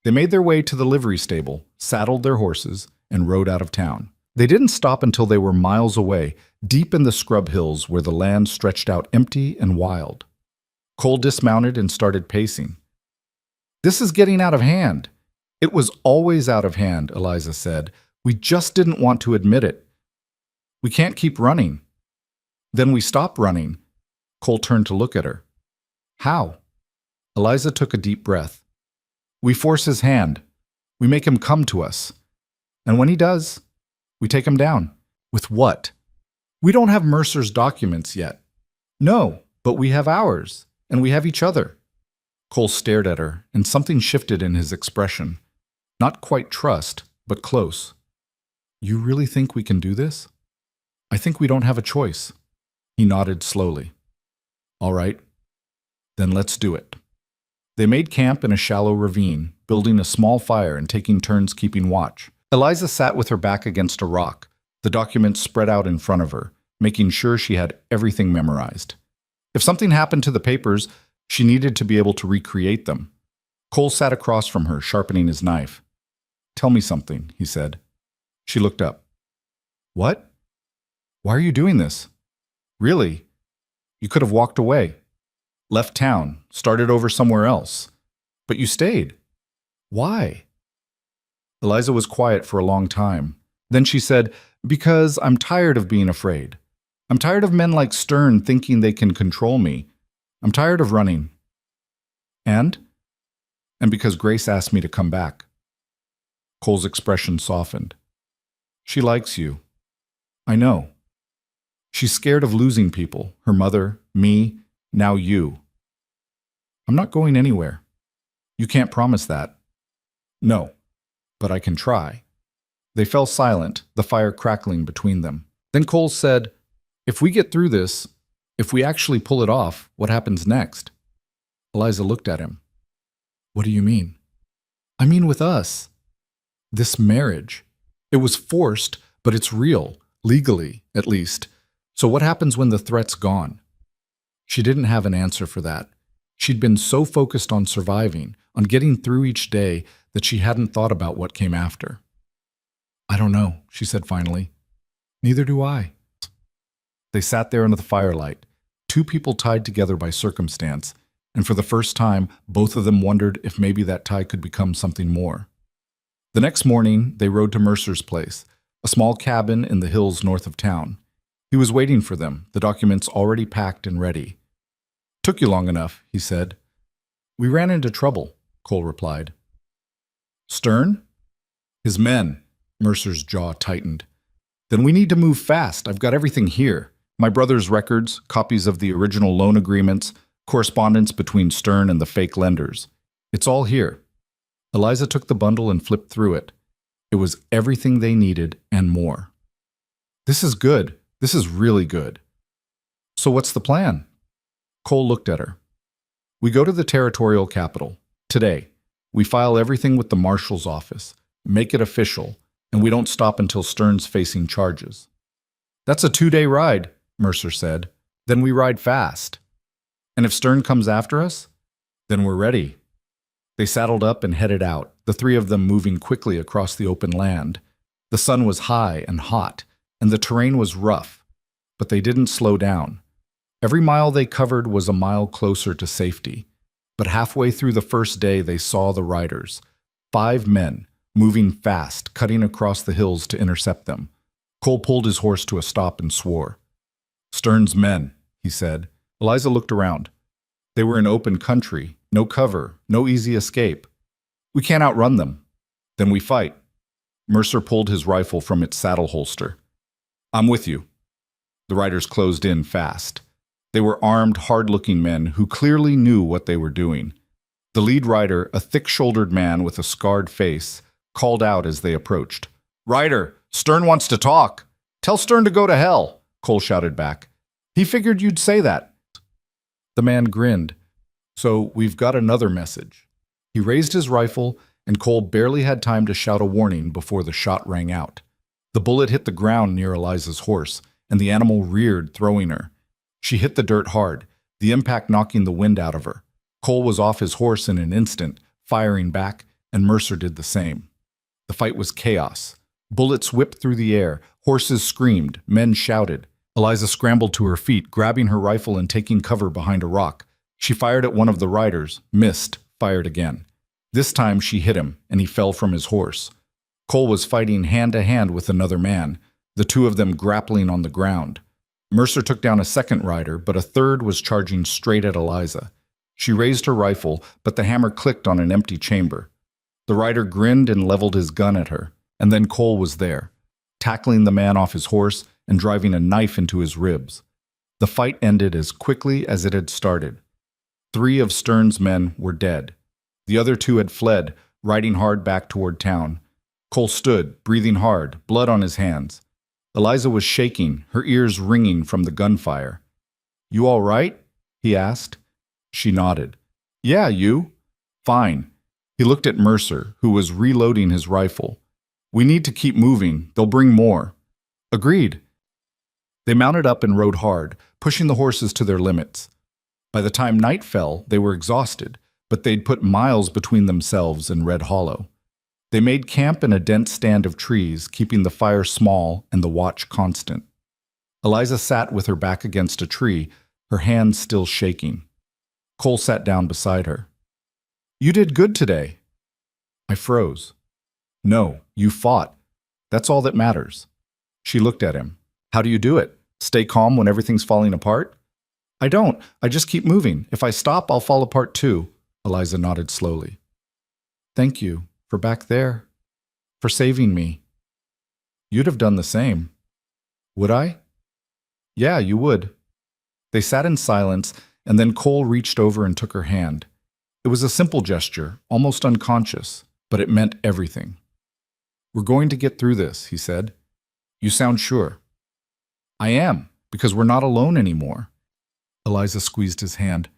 They made their way to the livery stable, saddled their horses, and rode out of town. They didn't stop until they were miles away, deep in the scrub hills where the land stretched out empty and wild. Cole dismounted and started pacing. This is getting out of hand. It was always out of hand, Eliza said. We just didn't want to admit it. We can't keep running. Then we stopped running. Cole turned to look at her. How? Eliza took a deep breath. We force his hand. We make him come to us. And when he does, we take him down. With what? We don't have Mercer's documents yet. No, but we have ours, and we have each other. Cole stared at her, and something shifted in his expression. Not quite trust, but close. You really think we can do this? I think we don't have a choice. He nodded slowly. All right, then let's do it. They made camp in a shallow ravine, building a small fire and taking turns keeping watch. Eliza sat with her back against a rock, the documents spread out in front of her, making sure she had everything memorized. If something happened to the papers, she needed to be able to recreate them. Cole sat across from her, sharpening his knife. Tell me something, he said. She looked up. What? Why are you doing this? Really? You could have walked away. Left town, started over somewhere else. But you stayed. Why? Eliza was quiet for a long time. Then she said, Because I'm tired of being afraid. I'm tired of men like Stern thinking they can control me. I'm tired of running. And because Grace asked me to come back. Cole's expression softened. She likes you. I know. She's scared of losing people, her mother, me, now you. I'm not going anywhere. You can't promise that. No, but I can try. They fell silent, the fire crackling between them. Then Cole said, If we get through this, if we actually pull it off, what happens next? Eliza looked at him. What do you mean? I mean with us. This marriage. It was forced, but it's real, legally, at least. So what happens when the threat's gone? She didn't have an answer for that. She'd been so focused on surviving, on getting through each day, that she hadn't thought about what came after. I don't know, she said finally. Neither do I. They sat there under the firelight, two people tied together by circumstance, and for the first time, both of them wondered if maybe that tie could become something more. The next morning, they rode to Mercer's place, a small cabin in the hills north of town. He was waiting for them, the documents already packed and ready. Took you long enough, he said. We ran into trouble, Cole replied. Stern? His men. Mercer's jaw tightened. Then we need to move fast. I've got everything here. My brother's records, copies of the original loan agreements, correspondence between Stern and the fake lenders. It's all here. Eliza took the bundle and flipped through it. It was everything they needed and more. This is good. This is really good. So what's the plan? Cole looked at her. We go to the territorial capital. Today. We file everything with the marshal's office, make it official, and we don't stop until Stern's facing charges. That's a 2-day ride, Mercer said. Then we ride fast. And if Stern comes after us, then we're ready. They saddled up and headed out, the three of them moving quickly across the open land. The sun was high and hot, and the terrain was rough, but they didn't slow down. Every mile they covered was a mile closer to safety. But halfway through the first day they saw the riders, 5 men, moving fast, cutting across the hills to intercept them. Cole pulled his horse to a stop and swore. Stern's men, he said. Eliza looked around. They were in open country, no cover, no easy escape. We can't outrun them. Then we fight. Mercer pulled his rifle from its saddle holster. I'm with you. The riders closed in fast. They were armed, hard-looking men who clearly knew what they were doing. The lead rider, a thick-shouldered man with a scarred face, called out as they approached. Rider, Stern wants to talk. Tell Stern to go to hell, Cole shouted back. He figured you'd say that. The man grinned. So we've got another message. He raised his rifle, and Cole barely had time to shout a warning before the shot rang out. The bullet hit the ground near Eliza's horse, and the animal reared, throwing her. She hit the dirt hard, the impact knocking the wind out of her. Cole was off his horse in an instant, firing back, and Mercer did the same. The fight was chaos. Bullets whipped through the air, horses screamed, men shouted. Eliza scrambled to her feet, grabbing her rifle and taking cover behind a rock. She fired at one of the riders, missed, fired again. This time she hit him, and he fell from his horse. Cole was fighting hand-to-hand with another man, the two of them grappling on the ground. Mercer took down a second rider, but a third was charging straight at Eliza. She raised her rifle, but the hammer clicked on an empty chamber. The rider grinned and leveled his gun at her, and then Cole was there, tackling the man off his horse and driving a knife into his ribs. The fight ended as quickly as it had started. 3 of Stern's men were dead. The other 2 had fled, riding hard back toward town. Cole stood, breathing hard, blood on his hands. Eliza was shaking, her ears ringing from the gunfire. "You all right?" he asked. She nodded. "Yeah, you?" "Fine." He looked at Mercer, who was reloading his rifle. "We need to keep moving. They'll bring more." "Agreed." They mounted up and rode hard, pushing the horses to their limits. By the time night fell, they were exhausted, but they'd put miles between themselves and Red Hollow. They made camp in a dense stand of trees, keeping the fire small and the watch constant. Eliza sat with her back against a tree, her hands still shaking. Cole sat down beside her. "You did good today." I froze. "No, you fought. That's all that matters." She looked at him. "How do you do it? Stay calm when everything's falling apart?" "I don't. I just keep moving. If I stop, I'll fall apart too." Eliza nodded slowly. "Thank you. For back there. For saving me." "You'd have done the same." "Would I?" "Yeah, you would." They sat in silence, and then Cole reached over and took her hand. It was a simple gesture, almost unconscious, but it meant everything. "We're going to get through this," he said. "You sound sure." "I am, because we're not alone anymore." Eliza squeezed his hand.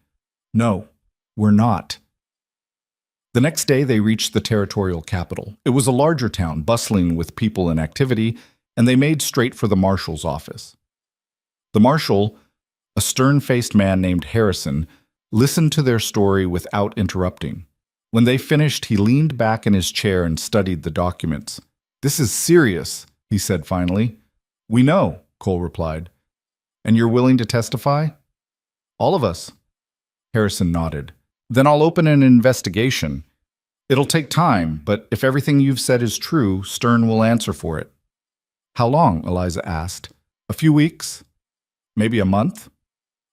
"No, we're not." The next day they reached the territorial capital. It was a larger town, bustling with people and activity, and they made straight for the marshal's office. The marshal, a stern-faced man named Harrison, listened to their story without interrupting. When they finished, he leaned back in his chair and studied the documents. "This is serious," he said finally. "We know," Cole replied. "And you're willing to testify?" "All of us." Harrison nodded. "Then I'll open an investigation. It'll take time, but if everything you've said is true, Stern will answer for it." "How long?" Eliza asked. "A few weeks? Maybe a month?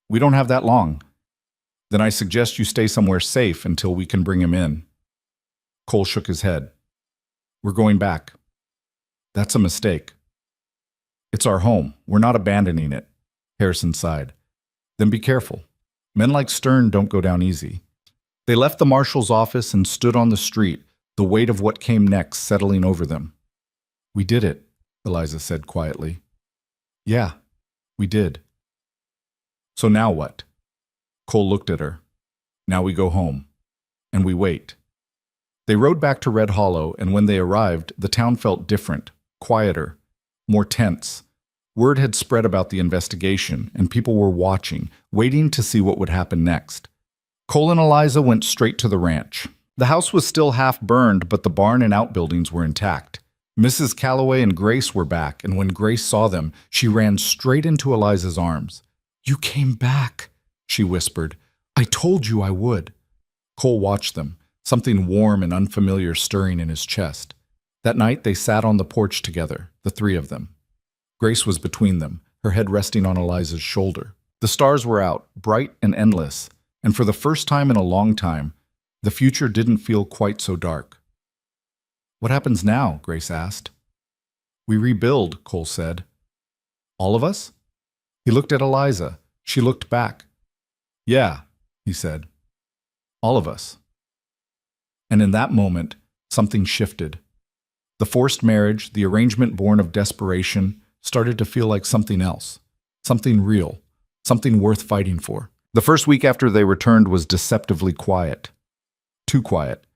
We don't have that long." "Then I suggest you stay somewhere safe until we can bring him in." Cole shook his head. "We're going back." "That's a mistake." "It's our home. We're not abandoning it." Harrison sighed. "Then be careful. Men like Stern don't go down easy." They left the marshal's office and stood on the street, the weight of what came next settling over them. "We did it," Eliza said quietly. "Yeah, we did." "So now what?" Cole looked at her. "Now we go home. And we wait." They rode back to Red Hollow, and when they arrived, the town felt different, quieter, more tense. Word had spread about the investigation, and people were watching, waiting to see what would happen next. Cole and Eliza went straight to the ranch. The house was still half burned, but the barn and outbuildings were intact. Mrs. Calloway and Grace were back, and when Grace saw them, she ran straight into Eliza's arms. "You came back," she whispered. "I told you I would." Cole watched them, something warm and unfamiliar stirring in his chest. That night they sat on the porch together, the 3 of them. Grace was between them, her head resting on Eliza's shoulder. The stars were out, bright and endless, and for the first time in a long time, the future didn't feel quite so dark. "What happens now?" Grace asked. "We rebuild," Cole said. "All of us?" He looked at Eliza. She looked back. "Yeah," he said. "All of us." And in that moment, something shifted. The forced marriage, the arrangement born of desperation, started to feel like something else, something real, something worth fighting for. The first week after they returned was deceptively quiet. Too quiet.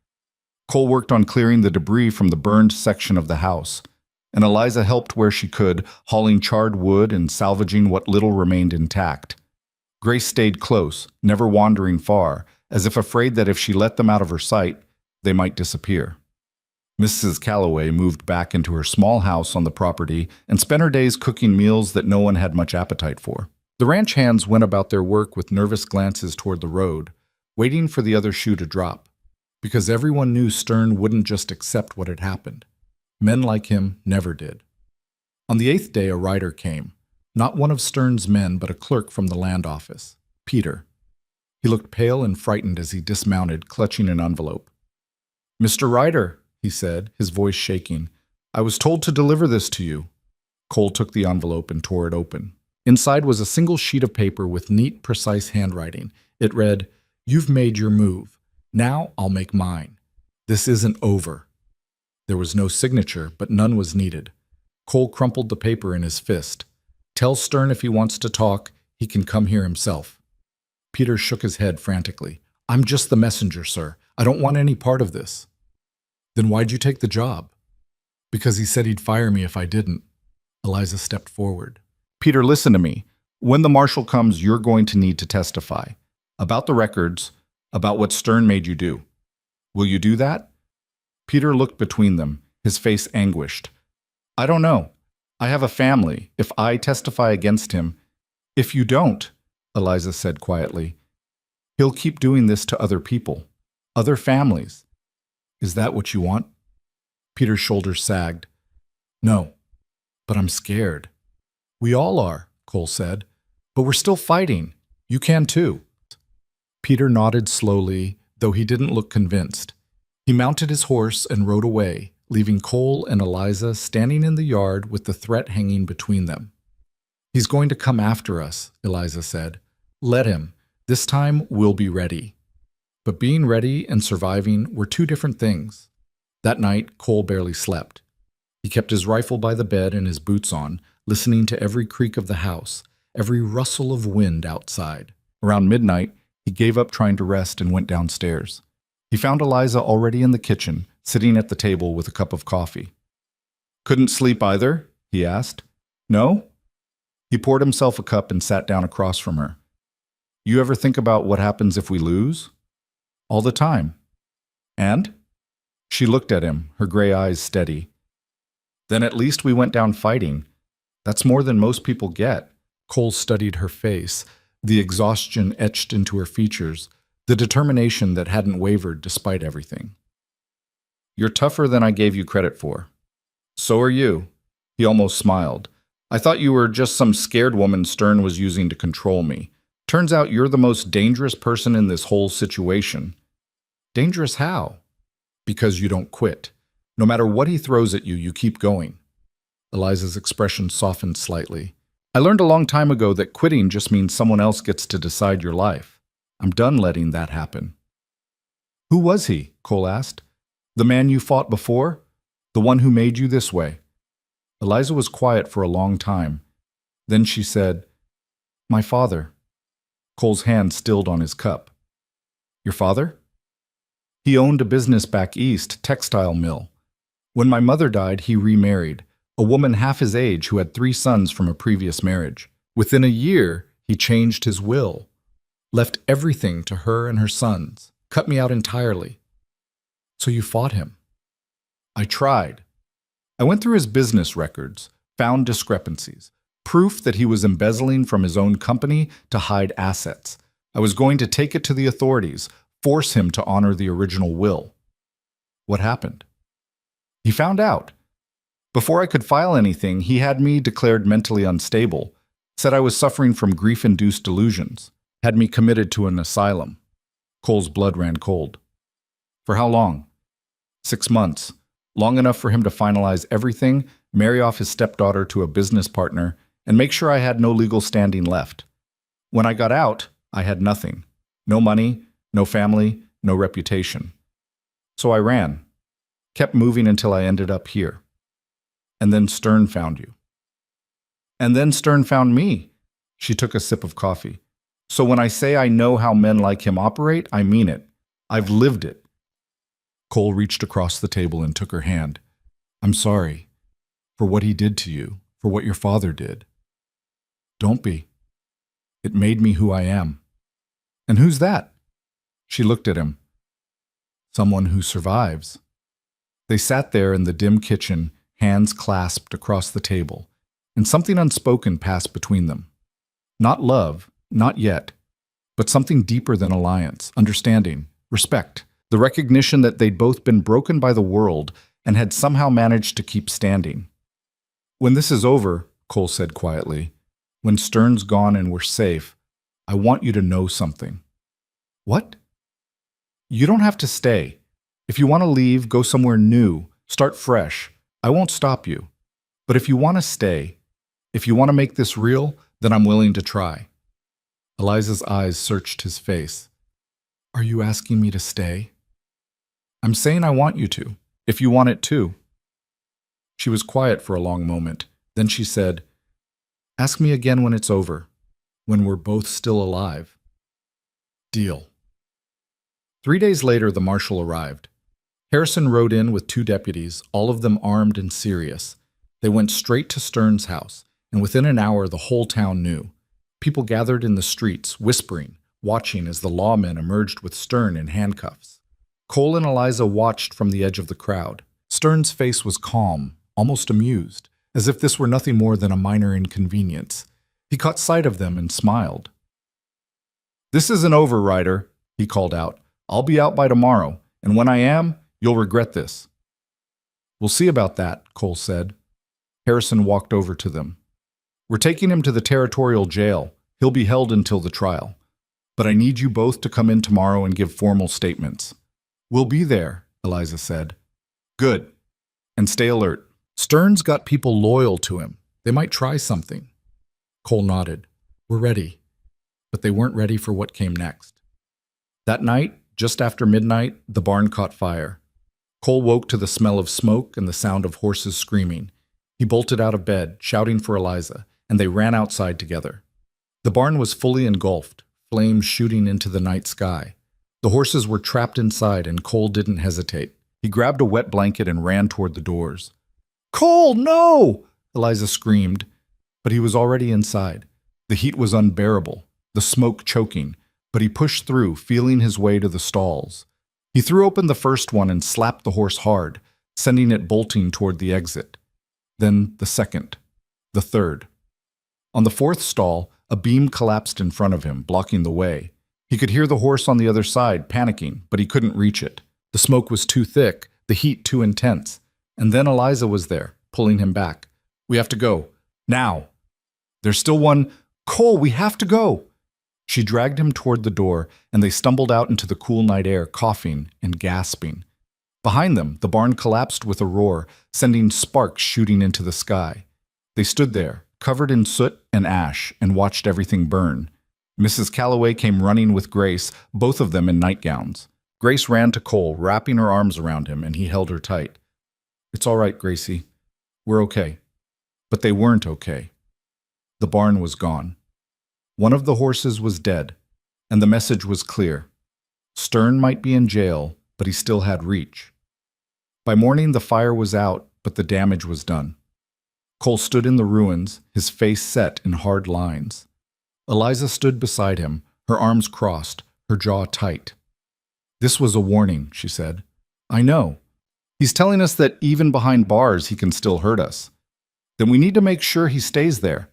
Cole worked on clearing the debris from the burned section of the house, and Eliza helped where she could, hauling charred wood and salvaging what little remained intact. Grace stayed close, never wandering far, as if afraid that if she let them out of her sight, they might disappear. Mrs. Calloway moved back into her small house on the property and spent her days cooking meals that no one had much appetite for. The ranch hands went about their work with nervous glances toward the road, waiting for the other shoe to drop, because everyone knew Stern wouldn't just accept what had happened. Men like him never did. On the 8th day, a rider came, not one of Stern's men, but a clerk from the land office, Peter. He looked pale and frightened as he dismounted, clutching an envelope. "Mr. Ryder," he said, his voice shaking, "I was told to deliver this to you." Cole took the envelope and tore it open. Inside was a single sheet of paper with neat, precise handwriting. It read, "You've made your move. Now I'll make mine. This isn't over." There was no signature, but none was needed. Cole crumpled the paper in his fist. "Tell Stern if he wants to talk, he can come here himself." Peter shook his head frantically. "I'm just the messenger, sir. I don't want any part of this." "Then why'd you take the job?" "Because he said he'd fire me if I didn't." Eliza stepped forward. "Peter, listen to me. When the marshal comes, you're going to need to testify. About the records, about what Stern made you do. Will you do that?" Peter looked between them, his face anguished. "I don't know. I have a family. If I testify against him—" "If you don't," Eliza said quietly, "he'll keep doing this to other people, other families. Is that what you want?" Peter's shoulders sagged. "No, but I'm scared." "We all are," Cole said, "but we're still fighting. You can too." Peter nodded slowly, though he didn't look convinced. He mounted his horse and rode away, leaving Cole and Eliza standing in the yard with the threat hanging between them. "He's going to come after us," Eliza said. "Let him. This time we'll be ready." But being ready and surviving were two different things. That night, Cole barely slept. He kept his rifle by the bed and his boots on, listening to every creak of the house, every rustle of wind outside. Around midnight, he gave up trying to rest and went downstairs. He found Eliza already in the kitchen, sitting at the table with a cup of coffee. "Couldn't sleep either?" he asked. "No?" He poured himself a cup and sat down across from her. "You ever think about what happens if we lose?" "All the time." "And?" She looked at him, her gray eyes steady. "Then at least we went down fighting. That's more than most people get." Cole studied her face, the exhaustion etched into her features, the determination that hadn't wavered despite everything. "You're tougher than I gave you credit for." "So are you." He almost smiled. "I thought you were just some scared woman Stern was using to control me. Turns out you're the most dangerous person in this whole situation." "Dangerous how?" "Because you don't quit. No matter what he throws at you, you keep going." Eliza's expression softened slightly. "I learned a long time ago that quitting just means someone else gets to decide your life. I'm done letting that happen." "Who was he?" Cole asked. "The man you fought before? The one who made you this way?" Eliza was quiet for a long time. Then she said, "My father." Cole's hand stilled on his cup. "Your father?" "He owned a business back east, textile mill. When my mother died, he remarried, a woman half his age who had 3 sons from a previous marriage. Within a year, he changed his will, left everything to her and her sons, cut me out entirely." "So you fought him?" "I tried. I went through his business records, found discrepancies, proof that he was embezzling from his own company to hide assets. I was going to take it to the authorities, force him to honor the original will." "What happened?" "He found out. Before I could file anything, he had me declared mentally unstable, said I was suffering from grief-induced delusions, had me committed to an asylum." Cole's blood ran cold. "For how long?" 6 months. Long enough for him to finalize everything, marry off his stepdaughter to a business partner, and make sure I had no legal standing left. When I got out, I had nothing. No money, no family, no reputation. So I ran. Kept moving until I ended up here. And then Stern found you." "And then Stern found me." She took a sip of coffee. "So when I say I know how men like him operate, I mean it. I've lived it." Cole reached across the table and took her hand. "I'm sorry." for what he did to you, for what your father did. Don't be. It made me who I am. And who's that? She looked at him. Someone who survives. They sat there in the dim kitchen, hands clasped across the table, and something unspoken passed between them. Not love, not yet, but something deeper than alliance, understanding, respect, the recognition that they'd both been broken by the world and had somehow managed to keep standing. When this is over, Cole said quietly, when Stern's gone and we're safe, I want you to know something. What? You don't have to stay. If you want to leave, go somewhere new, start fresh. I won't stop you. But if you want to stay, if you want to make this real, then I'm willing to try. Eliza's eyes searched his face. Are you asking me to stay? I'm saying I want you to, if you want it too. She was quiet for a long moment. Then she said, ask me again when it's over, when we're both still alive. Deal. 3 days later, the marshal arrived. Harrison rode in with 2 deputies, all of them armed and serious. They went straight to Stern's house, and within an hour the whole town knew. People gathered in the streets, whispering, watching as the lawmen emerged with Stern in handcuffs. Cole and Eliza watched from the edge of the crowd. Stern's face was calm, almost amused, as if this were nothing more than a minor inconvenience. He caught sight of them and smiled. This isn't over, Ryder, he called out. I'll be out by tomorrow, and when I am, you'll regret this. We'll see about that, Cole said. Harrison walked over to them. We're taking him to the territorial jail. He'll be held until the trial. But I need you both to come in tomorrow and give formal statements. We'll be there, Eliza said. Good. And stay alert. Stern's got people loyal to him. They might try something. Cole nodded. We're ready. But they weren't ready for what came next. That night, just after midnight, the barn caught fire. Cole woke to the smell of smoke and the sound of horses screaming. He bolted out of bed, shouting for Eliza, and they ran outside together. The barn was fully engulfed, flames shooting into the night sky. The horses were trapped inside, and Cole didn't hesitate. He grabbed a wet blanket and ran toward the doors. Cole, no! Eliza screamed, but he was already inside. The heat was unbearable, the smoke choking, but he pushed through, feeling his way to the stalls. He threw open the first one and slapped the horse hard, sending it bolting toward the exit. Then the second, the third. On the fourth stall, a beam collapsed in front of him, blocking the way. He could hear the horse on the other side, panicking, but he couldn't reach it. The smoke was too thick, the heat too intense. And then Eliza was there, pulling him back. We have to go. Now. There's still one. Cole, we have to go. She dragged him toward the door, and they stumbled out into the cool night air, coughing and gasping. Behind them, the barn collapsed with a roar, sending sparks shooting into the sky. They stood there, covered in soot and ash, and watched everything burn. Mrs. Calloway came running with Grace, both of them in nightgowns. Grace ran to Cole, wrapping her arms around him, and he held her tight. It's all right, Gracie. We're okay. But they weren't okay. The barn was gone. One of the horses was dead, and the message was clear. Stern might be in jail, but he still had reach. By morning, the fire was out, but the damage was done. Cole stood in the ruins, his face set in hard lines. Eliza stood beside him, her arms crossed, her jaw tight. This was a warning, she said. I know. He's telling us that even behind bars he can still hurt us. Then we need to make sure he stays there.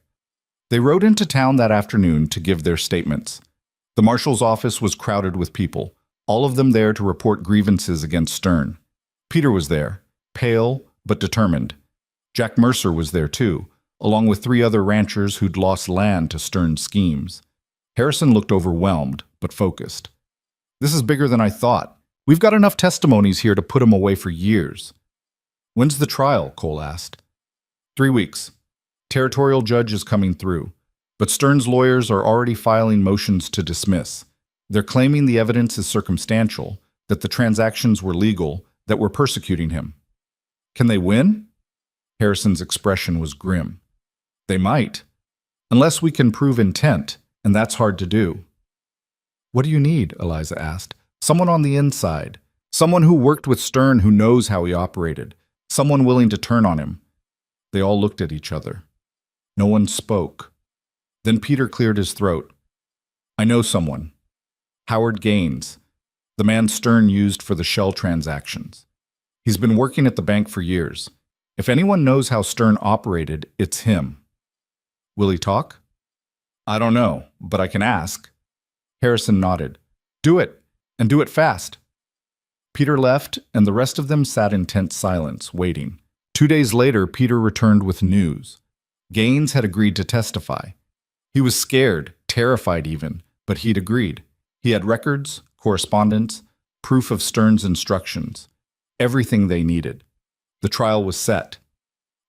They rode into town that afternoon to give their statements. The marshal's office was crowded with people, all of them there to report grievances against Stern. Peter was there, pale but determined. Jack Mercer was there too, along with 3 other ranchers who'd lost land to Stern's schemes. Harrison looked overwhelmed, but focused. This is bigger than I thought. We've got enough testimonies here to put him away for years. When's the trial? Cole asked. 3 weeks. Territorial judge is coming through, but Stern's lawyers are already filing motions to dismiss. They're claiming the evidence is circumstantial, that the transactions were legal, that we're persecuting him. Can they win? Harrison's expression was grim. They might, unless we can prove intent, and that's hard to do. What do you need? Eliza asked. Someone on the inside. Someone who worked with Stern who knows how he operated. Someone willing to turn on him. They all looked at each other. No one spoke. Then Peter cleared his throat. I know someone. Howard Gaines, the man Stern used for the shell transactions. He's been working at the bank for years. If anyone knows how Stern operated, it's him. Will he talk? I don't know, but I can ask. Harrison nodded. Do it, and do it fast. Peter left, and the rest of them sat in tense silence, waiting. 2 days later, Peter returned with news. Gaines had agreed to testify. He was scared, terrified even, but he'd agreed. He had records, correspondence, proof of Stern's instructions, everything they needed. The trial was set.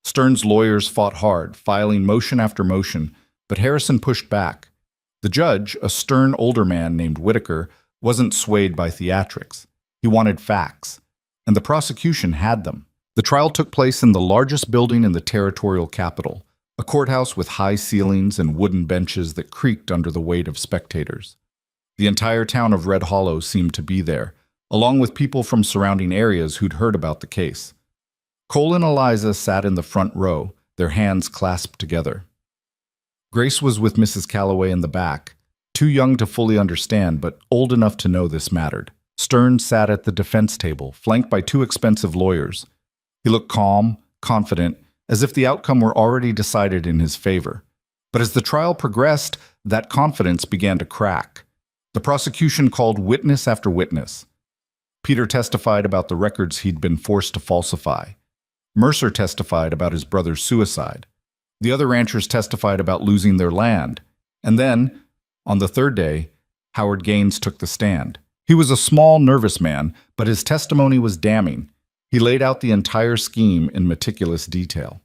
Stern's lawyers fought hard, filing motion after motion, but Harrison pushed back. The judge, a stern older man named Whitaker, wasn't swayed by theatrics. He wanted facts, and the prosecution had them. The trial took place in the largest building in the territorial capital, a courthouse with high ceilings and wooden benches that creaked under the weight of spectators. The entire town of Red Hollow seemed to be there, along with people from surrounding areas who'd heard about the case. Cole and Eliza sat in the front row, their hands clasped together. Grace was with Mrs. Calloway in the back, too young to fully understand, but old enough to know this mattered. Stern sat at the defense table, flanked by 2 expensive lawyers. He looked calm, confident, as if the outcome were already decided in his favor. But as the trial progressed, that confidence began to crack. The prosecution called witness after witness. Peter testified about the records he'd been forced to falsify. Mercer testified about his brother's suicide. The other ranchers testified about losing their land. And then, on the 3rd day, Howard Gaines took the stand. He was a small, nervous man, but his testimony was damning. He laid out the entire scheme in meticulous detail.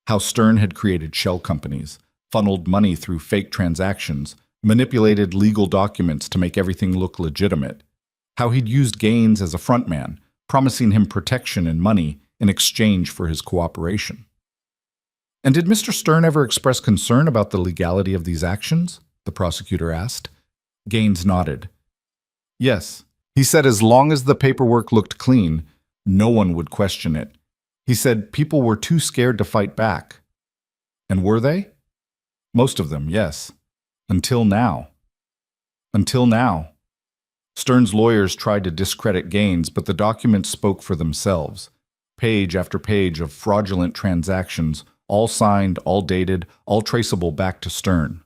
How Stern had created shell companies, funneled money through fake transactions, manipulated legal documents to make everything look legitimate. How he'd used Gaines as a frontman, promising him protection and money in exchange for his cooperation. And did Mr. Stern ever express concern about the legality of these actions? The prosecutor asked. Gaines nodded. Yes. He said as long as the paperwork looked clean, no one would question it. He said people were too scared to fight back. And were they? Most of them, yes. Until now. Until now. Stern's lawyers tried to discredit Gaines, but the documents spoke for themselves. Page after page of fraudulent transactions, all signed, all dated, all traceable back to Stern.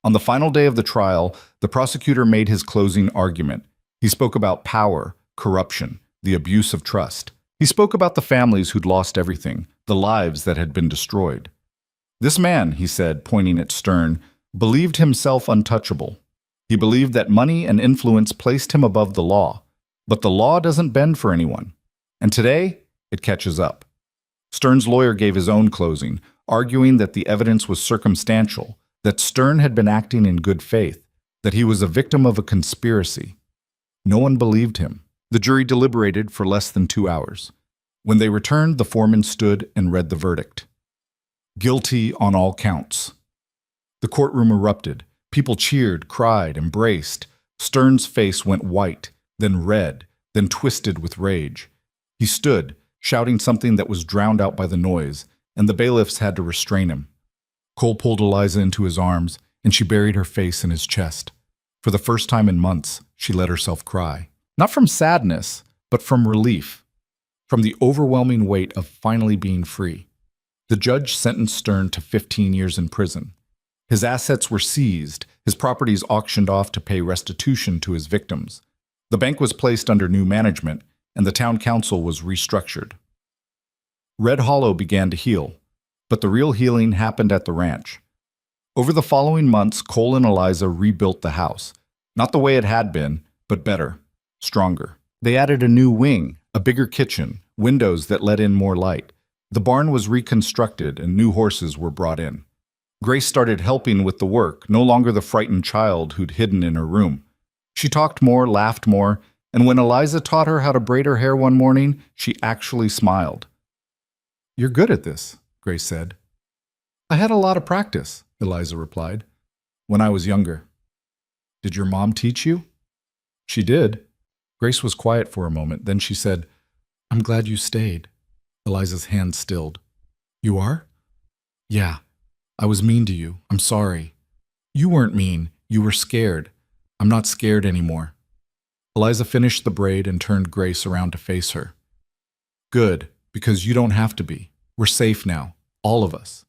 On the final day of the trial, the prosecutor made his closing argument. He spoke about power, corruption, the abuse of trust. He spoke about the families who'd lost everything, the lives that had been destroyed. This man, he said, pointing at Stern, believed himself untouchable. He believed that money and influence placed him above the law. But the law doesn't bend for anyone. And today, it catches up. Stern's lawyer gave his own closing, arguing that the evidence was circumstantial, that Stern had been acting in good faith, that he was a victim of a conspiracy. No one believed him. The jury deliberated for less than 2 hours. When they returned, the foreman stood and read the verdict. Guilty on all counts. The courtroom erupted. People cheered, cried, embraced. Stern's face went white, then red, then twisted with rage. He stood, shouting something that was drowned out by the noise, and the bailiffs had to restrain him. Cole pulled Eliza into his arms, and she buried her face in his chest. For the first time in months, she let herself cry. Not from sadness, but from relief. From the overwhelming weight of finally being free. The judge sentenced Stern to 15 years in prison. His assets were seized, his properties auctioned off to pay restitution to his victims. The bank was placed under new management, and the town council was restructured. Red Hollow began to heal, but the real healing happened at the ranch. Over the following months, Cole and Eliza rebuilt the house. Not the way it had been, but better, stronger. They added a new wing, a bigger kitchen, windows that let in more light. The barn was reconstructed and new horses were brought in. Grace started helping with the work, no longer the frightened child who'd hidden in her room. She talked more, laughed more, and when Eliza taught her how to braid her hair one morning, she actually smiled. "You're good at this," Grace said. "I had a lot of practice," Eliza replied, "when I was younger." "Did your mom teach you?" "She did." Grace was quiet for a moment, then she said, "I'm glad you stayed." Eliza's hand stilled. You are? Yeah. I was mean to you. I'm sorry. You weren't mean. You were scared. I'm not scared anymore. Eliza finished the braid and turned Grace around to face her. Good, because you don't have to be. We're safe now. All of us.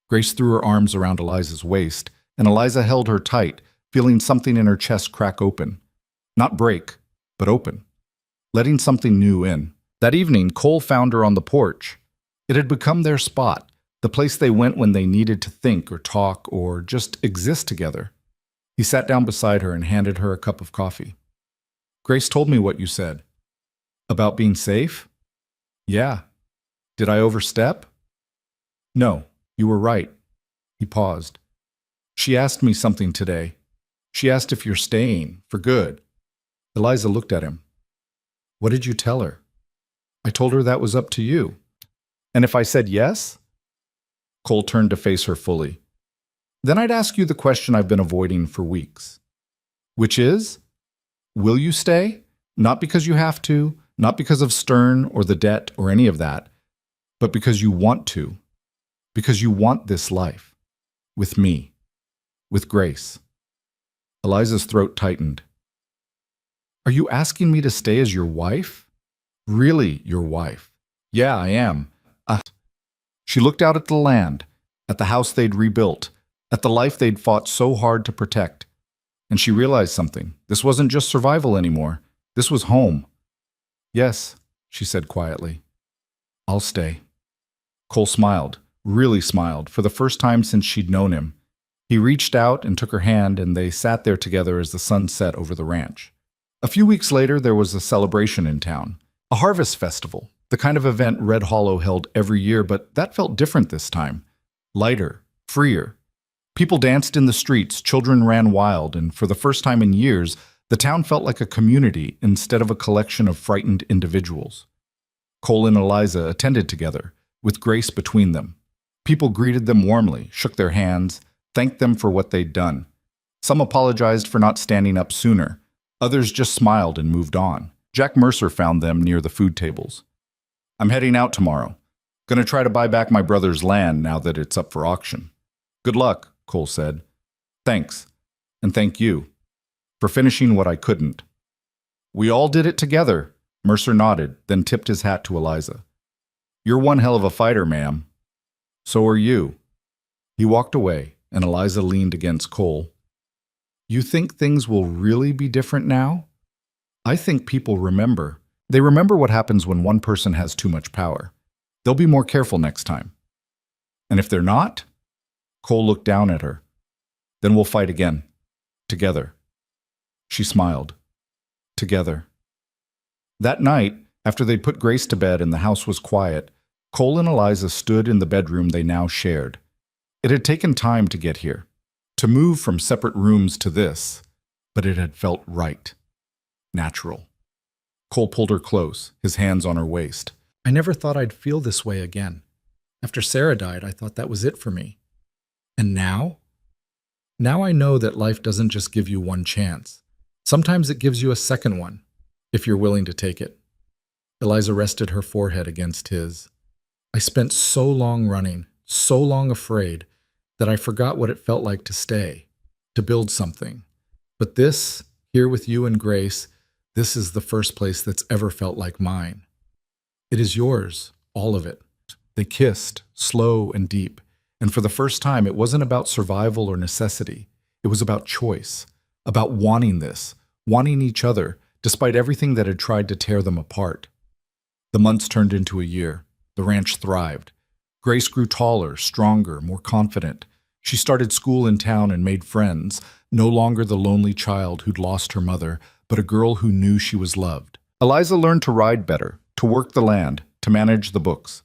Grace threw her arms around Eliza's waist, and Eliza held her tight, feeling something in her chest crack open. Not break, but open. Letting something new in. That evening, Cole found her on the porch. It had become their spot, the place they went when they needed to think or talk or just exist together. He sat down beside her and handed her a cup of coffee. Grace told me what you said. About being safe? Yeah. Did I overstep? No, you were right. He paused. She asked me something today. She asked if you're staying, for good. Eliza looked at him. What did you tell her? I told her that was up to you. And if I said yes? Cole turned to face her fully. Then I'd ask you the question I've been avoiding for weeks. Which is, will you stay? Not because you have to, not because of Stern or the debt or any of that, but because you want to. Because you want this life. With me. With Grace. Eliza's throat tightened. Are you asking me to stay as your wife? Really, your wife? Yeah, I am. She looked out at the land, at the house they'd rebuilt, at the life they'd fought so hard to protect. And she realized something. This wasn't just survival anymore. This was home. Yes, she said quietly. I'll stay. Cole smiled, really smiled, for the first time since she'd known him. He reached out and took her hand, and they sat there together as the sun set over the ranch. A few weeks later, there was a celebration in town. A harvest festival. The kind of event Red Hollow held every year, but that felt different this time. Lighter, freer. People danced in the streets, children ran wild, and for the first time in years, the town felt like a community instead of a collection of frightened individuals. Cole and Eliza attended together, with Grace between them. People greeted them warmly, shook their hands, thanked them for what they'd done. Some apologized for not standing up sooner. Others just smiled and moved on. Jack Mercer found them near the food tables. I'm heading out tomorrow. Gonna try to buy back my brother's land now that it's up for auction. Good luck, Cole said. Thanks. And thank you. For finishing what I couldn't. We all did it together. Mercer nodded, then tipped his hat to Eliza. You're one hell of a fighter, ma'am. So are you. He walked away, and Eliza leaned against Cole. You think things will really be different now? I think people remember. They remember what happens when one person has too much power. They'll be more careful next time. And if they're not? Cole looked down at her. Then we'll fight again. Together. She smiled. Together. That night, after they'd put Grace to bed and the house was quiet, Cole and Eliza stood in the bedroom they now shared. It had taken time to get here, to move from separate rooms to this, but it had felt right. Natural. Cole pulled her close, his hands on her waist. I never thought I'd feel this way again. After Sarah died, I thought that was it for me. And now? Now I know that life doesn't just give you one chance. Sometimes it gives you a second one, if you're willing to take it. Eliza rested her forehead against his. I spent so long running, so long afraid, that I forgot what it felt like to stay, to build something. But this, here with you and Grace, this is the first place that's ever felt like mine. It is yours, all of it. They kissed, slow and deep, and for the first time it wasn't about survival or necessity. It was about choice, about wanting this, wanting each other, despite everything that had tried to tear them apart. The months turned into a year. The ranch thrived. Grace grew taller, stronger, more confident. She started school in town and made friends, no longer the lonely child who'd lost her mother, but a girl who knew she was loved. Eliza learned to ride better, to work the land, to manage the books.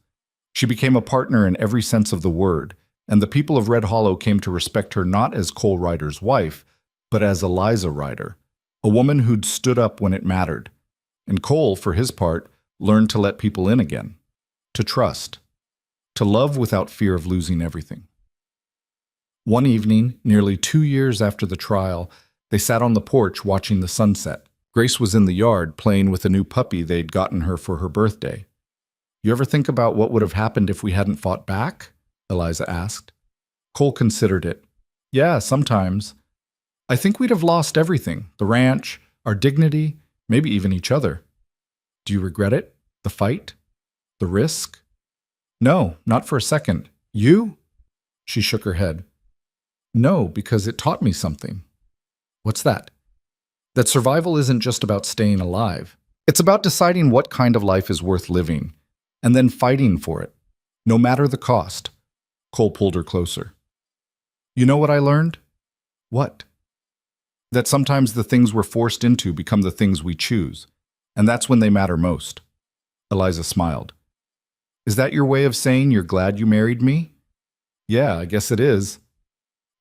She became a partner in every sense of the word, and the people of Red Hollow came to respect her not as Cole Ryder's wife, but as Eliza Ryder, a woman who'd stood up when it mattered. And Cole, for his part, learned to let people in again, to trust, to love without fear of losing everything. One evening, nearly 2 years after the trial, they sat on the porch watching the sunset. Grace was in the yard playing with a new puppy they'd gotten her for her birthday. You ever think about what would have happened if we hadn't fought back? Eliza asked. Cole considered it. Yeah, sometimes. I think we'd have lost everything. The ranch, our dignity, maybe even each other. Do you regret it? The fight? The risk? No, not for a second. You? She shook her head. No, because it taught me something. What's that? That survival isn't just about staying alive. It's about deciding what kind of life is worth living, and then fighting for it, no matter the cost. Cole pulled her closer. You know what I learned? What? That sometimes the things we're forced into become the things we choose, and that's when they matter most. Eliza smiled. Is that your way of saying you're glad you married me? Yeah, I guess it is.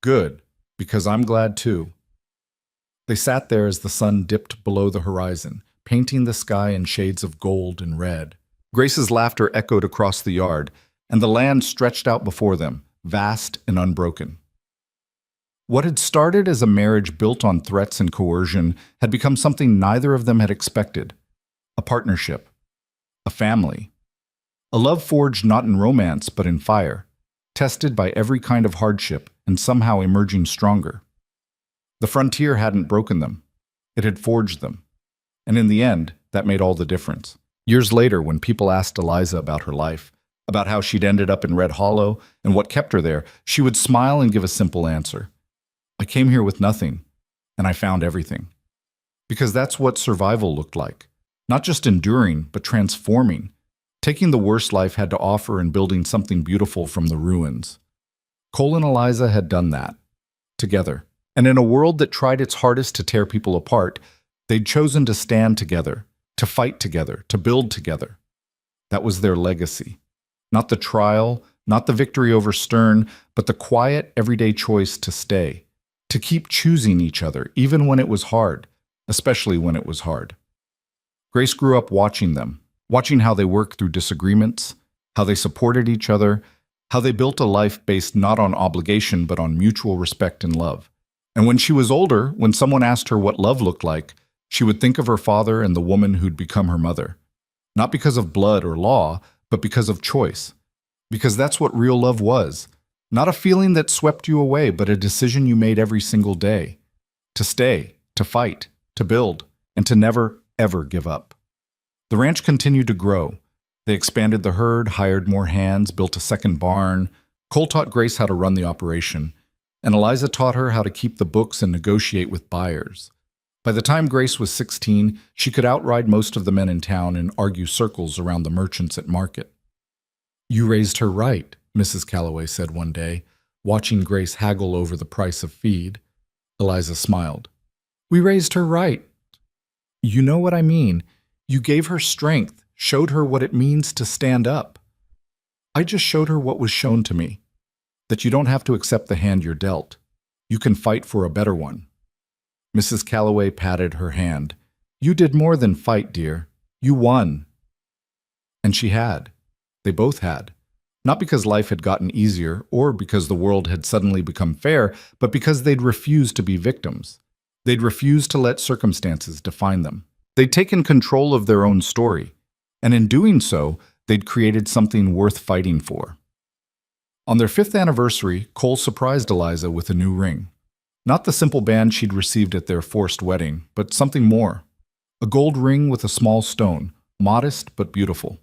Good, because I'm glad too. They sat there as the sun dipped below the horizon, painting the sky in shades of gold and red. Grace's laughter echoed across the yard, and the land stretched out before them, vast and unbroken. What had started as a marriage built on threats and coercion had become something neither of them had expected. A partnership. A family. A love forged not in romance but in fire, tested by every kind of hardship and somehow emerging stronger. The frontier hadn't broken them. It had forged them. And in the end, that made all the difference. Years later, when people asked Eliza about her life, about how she'd ended up in Red Hollow and what kept her there, she would smile and give a simple answer. I came here with nothing, and I found everything. Because that's what survival looked like. Not just enduring, but transforming. Taking the worst life had to offer and building something beautiful from the ruins. Cole and Eliza had done that. Together. And in a world that tried its hardest to tear people apart, they'd chosen to stand together, to fight together, to build together. That was their legacy. Not the trial, not the victory over Stern, but the quiet, everyday choice to stay. To keep choosing each other, even when it was hard, especially when it was hard. Grace grew up watching them, watching how they worked through disagreements, how they supported each other, how they built a life based not on obligation but on mutual respect and love. And when she was older, when someone asked her what love looked like, she would think of her father and the woman who'd become her mother. Not because of blood or law, but because of choice. Because that's what real love was. Not a feeling that swept you away, but a decision you made every single day. To stay, to fight, to build, and to never, ever give up. The ranch continued to grow. They expanded the herd, hired more hands, built a second barn. Cole taught Grace how to run the operation, and Eliza taught her how to keep the books and negotiate with buyers. By the time Grace was 16, she could outride most of the men in town and argue circles around the merchants at market. You raised her right, Mrs. Calloway said one day, watching Grace haggle over the price of feed. Eliza smiled. We raised her right. You know what I mean. You gave her strength, showed her what it means to stand up. I just showed her what was shown to me, that you don't have to accept the hand you're dealt. You can fight for a better one. Mrs. Calloway patted her hand. You did more than fight, dear. You won. And she had. They both had. Not because life had gotten easier or because the world had suddenly become fair, but because they'd refused to be victims. They'd refused to let circumstances define them. They'd taken control of their own story, and in doing so, they'd created something worth fighting for. On their 5th anniversary, Cole surprised Eliza with a new ring. Not the simple band she'd received at their forced wedding, but something more. A gold ring with a small stone, modest but beautiful.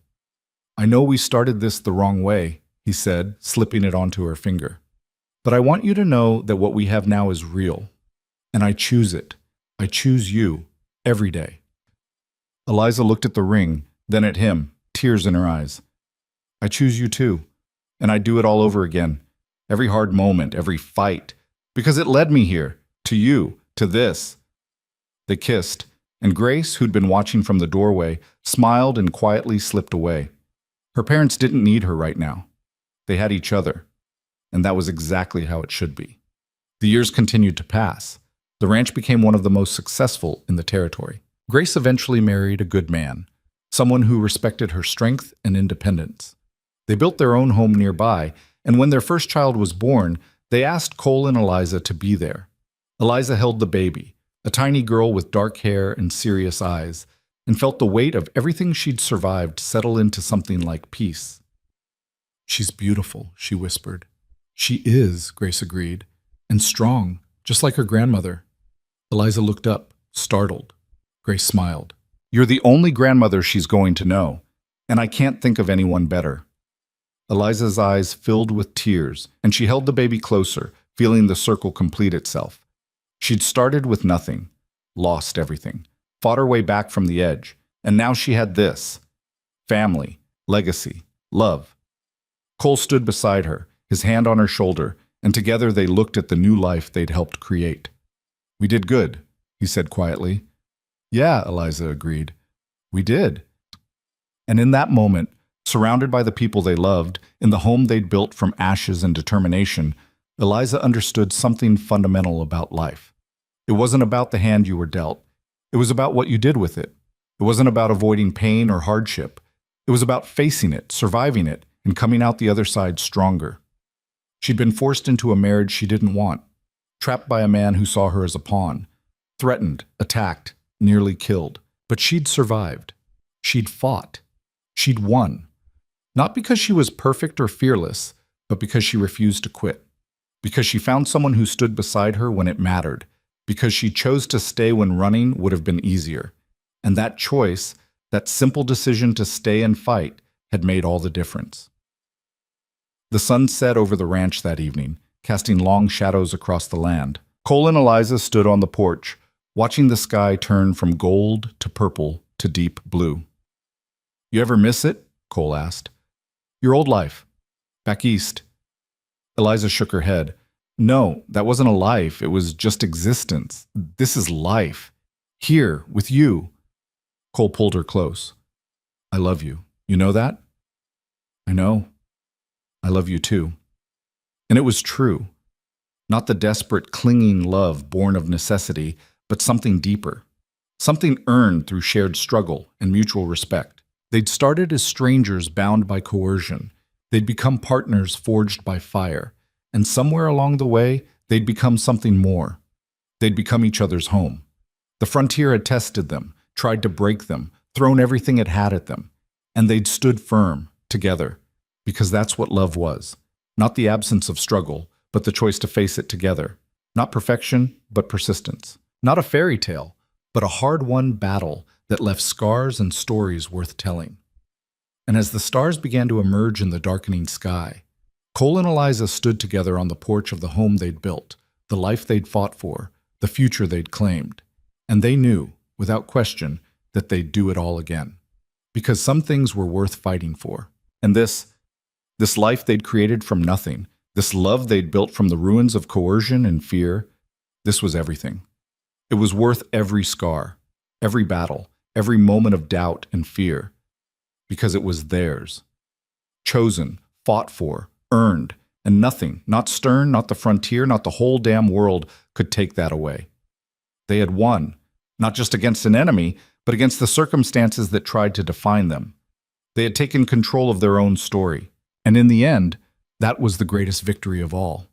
I know we started this the wrong way, he said, slipping it onto her finger. But I want you to know that what we have now is real. And I choose it. I choose you, every day. Eliza looked at the ring, then at him, tears in her eyes. I choose you too. And I'd do it all over again. Every hard moment, every fight. Because it led me here, to you, to this. They kissed, and Grace, who'd been watching from the doorway, smiled and quietly slipped away. Her parents didn't need her right now. They had each other, and that was exactly how it should be. The years continued to pass. The ranch became one of the most successful in the territory. Grace eventually married a good man, someone who respected her strength and independence. They built their own home nearby, and when their first child was born, they asked Cole and Eliza to be there. Eliza held the baby, a tiny girl with dark hair and serious eyes, and felt the weight of everything she'd survived settle into something like peace. "She's beautiful," she whispered. "She is," Grace agreed, "and strong, just like her grandmother." Eliza looked up, startled. Grace smiled. "You're the only grandmother she's going to know, and I can't think of anyone better." Eliza's eyes filled with tears, and she held the baby closer, feeling the circle complete itself. She'd started with nothing, lost everything, fought her way back from the edge, and now she had this: family, legacy, love. Cole stood beside her, his hand on her shoulder, and together they looked at the new life they'd helped create. "We did good," he said quietly. "Yeah," Eliza agreed. "We did." And in that moment, surrounded by the people they loved, in the home they'd built from ashes and determination, Eliza understood something fundamental about life. It wasn't about the hand you were dealt. It was about what you did with it. It wasn't about avoiding pain or hardship. It was about facing it, surviving it, and coming out the other side stronger. She'd been forced into a marriage she didn't want, trapped by a man who saw her as a pawn, threatened, attacked, nearly killed. But she'd survived. She'd fought. She'd won. Not because she was perfect or fearless, but because she refused to quit. Because she found someone who stood beside her when it mattered. Because she chose to stay when running would have been easier. And that choice, that simple decision to stay and fight, had made all the difference. The sun set over the ranch that evening, casting long shadows across the land. Cole and Eliza stood on the porch, watching the sky turn from gold to purple to deep blue. "You ever miss it?" Cole asked. "Your old life. Back east." Eliza shook her head. "No, that wasn't a life. It was just existence. This is life. Here, with you." Cole pulled her close. "I love you. You know that?" "I know. I love you too." And it was true. Not the desperate, clinging love born of necessity, but something deeper. Something earned through shared struggle and mutual respect. They'd started as strangers bound by coercion. They'd become partners forged by fire. And somewhere along the way, they'd become something more. They'd become each other's home. The frontier had tested them, tried to break them, thrown everything it had at them. And they'd stood firm, together, because that's what love was. Not the absence of struggle, but the choice to face it together. Not perfection, but persistence. Not a fairy tale, but a hard-won battle that left scars and stories worth telling. And as the stars began to emerge in the darkening sky, Cole and Eliza stood together on the porch of the home they'd built, the life they'd fought for, the future they'd claimed. And they knew, without question, that they'd do it all again. Because some things were worth fighting for. And this life they'd created from nothing, this love they'd built from the ruins of coercion and fear, this was everything. It was worth every scar, every battle, every moment of doubt and fear. Because it was theirs. Chosen, fought for, earned, and nothing, not Stern, not the frontier, not the whole damn world, could take that away. They had won, not just against an enemy, but against the circumstances that tried to define them. They had taken control of their own story, and in the end, that was the greatest victory of all.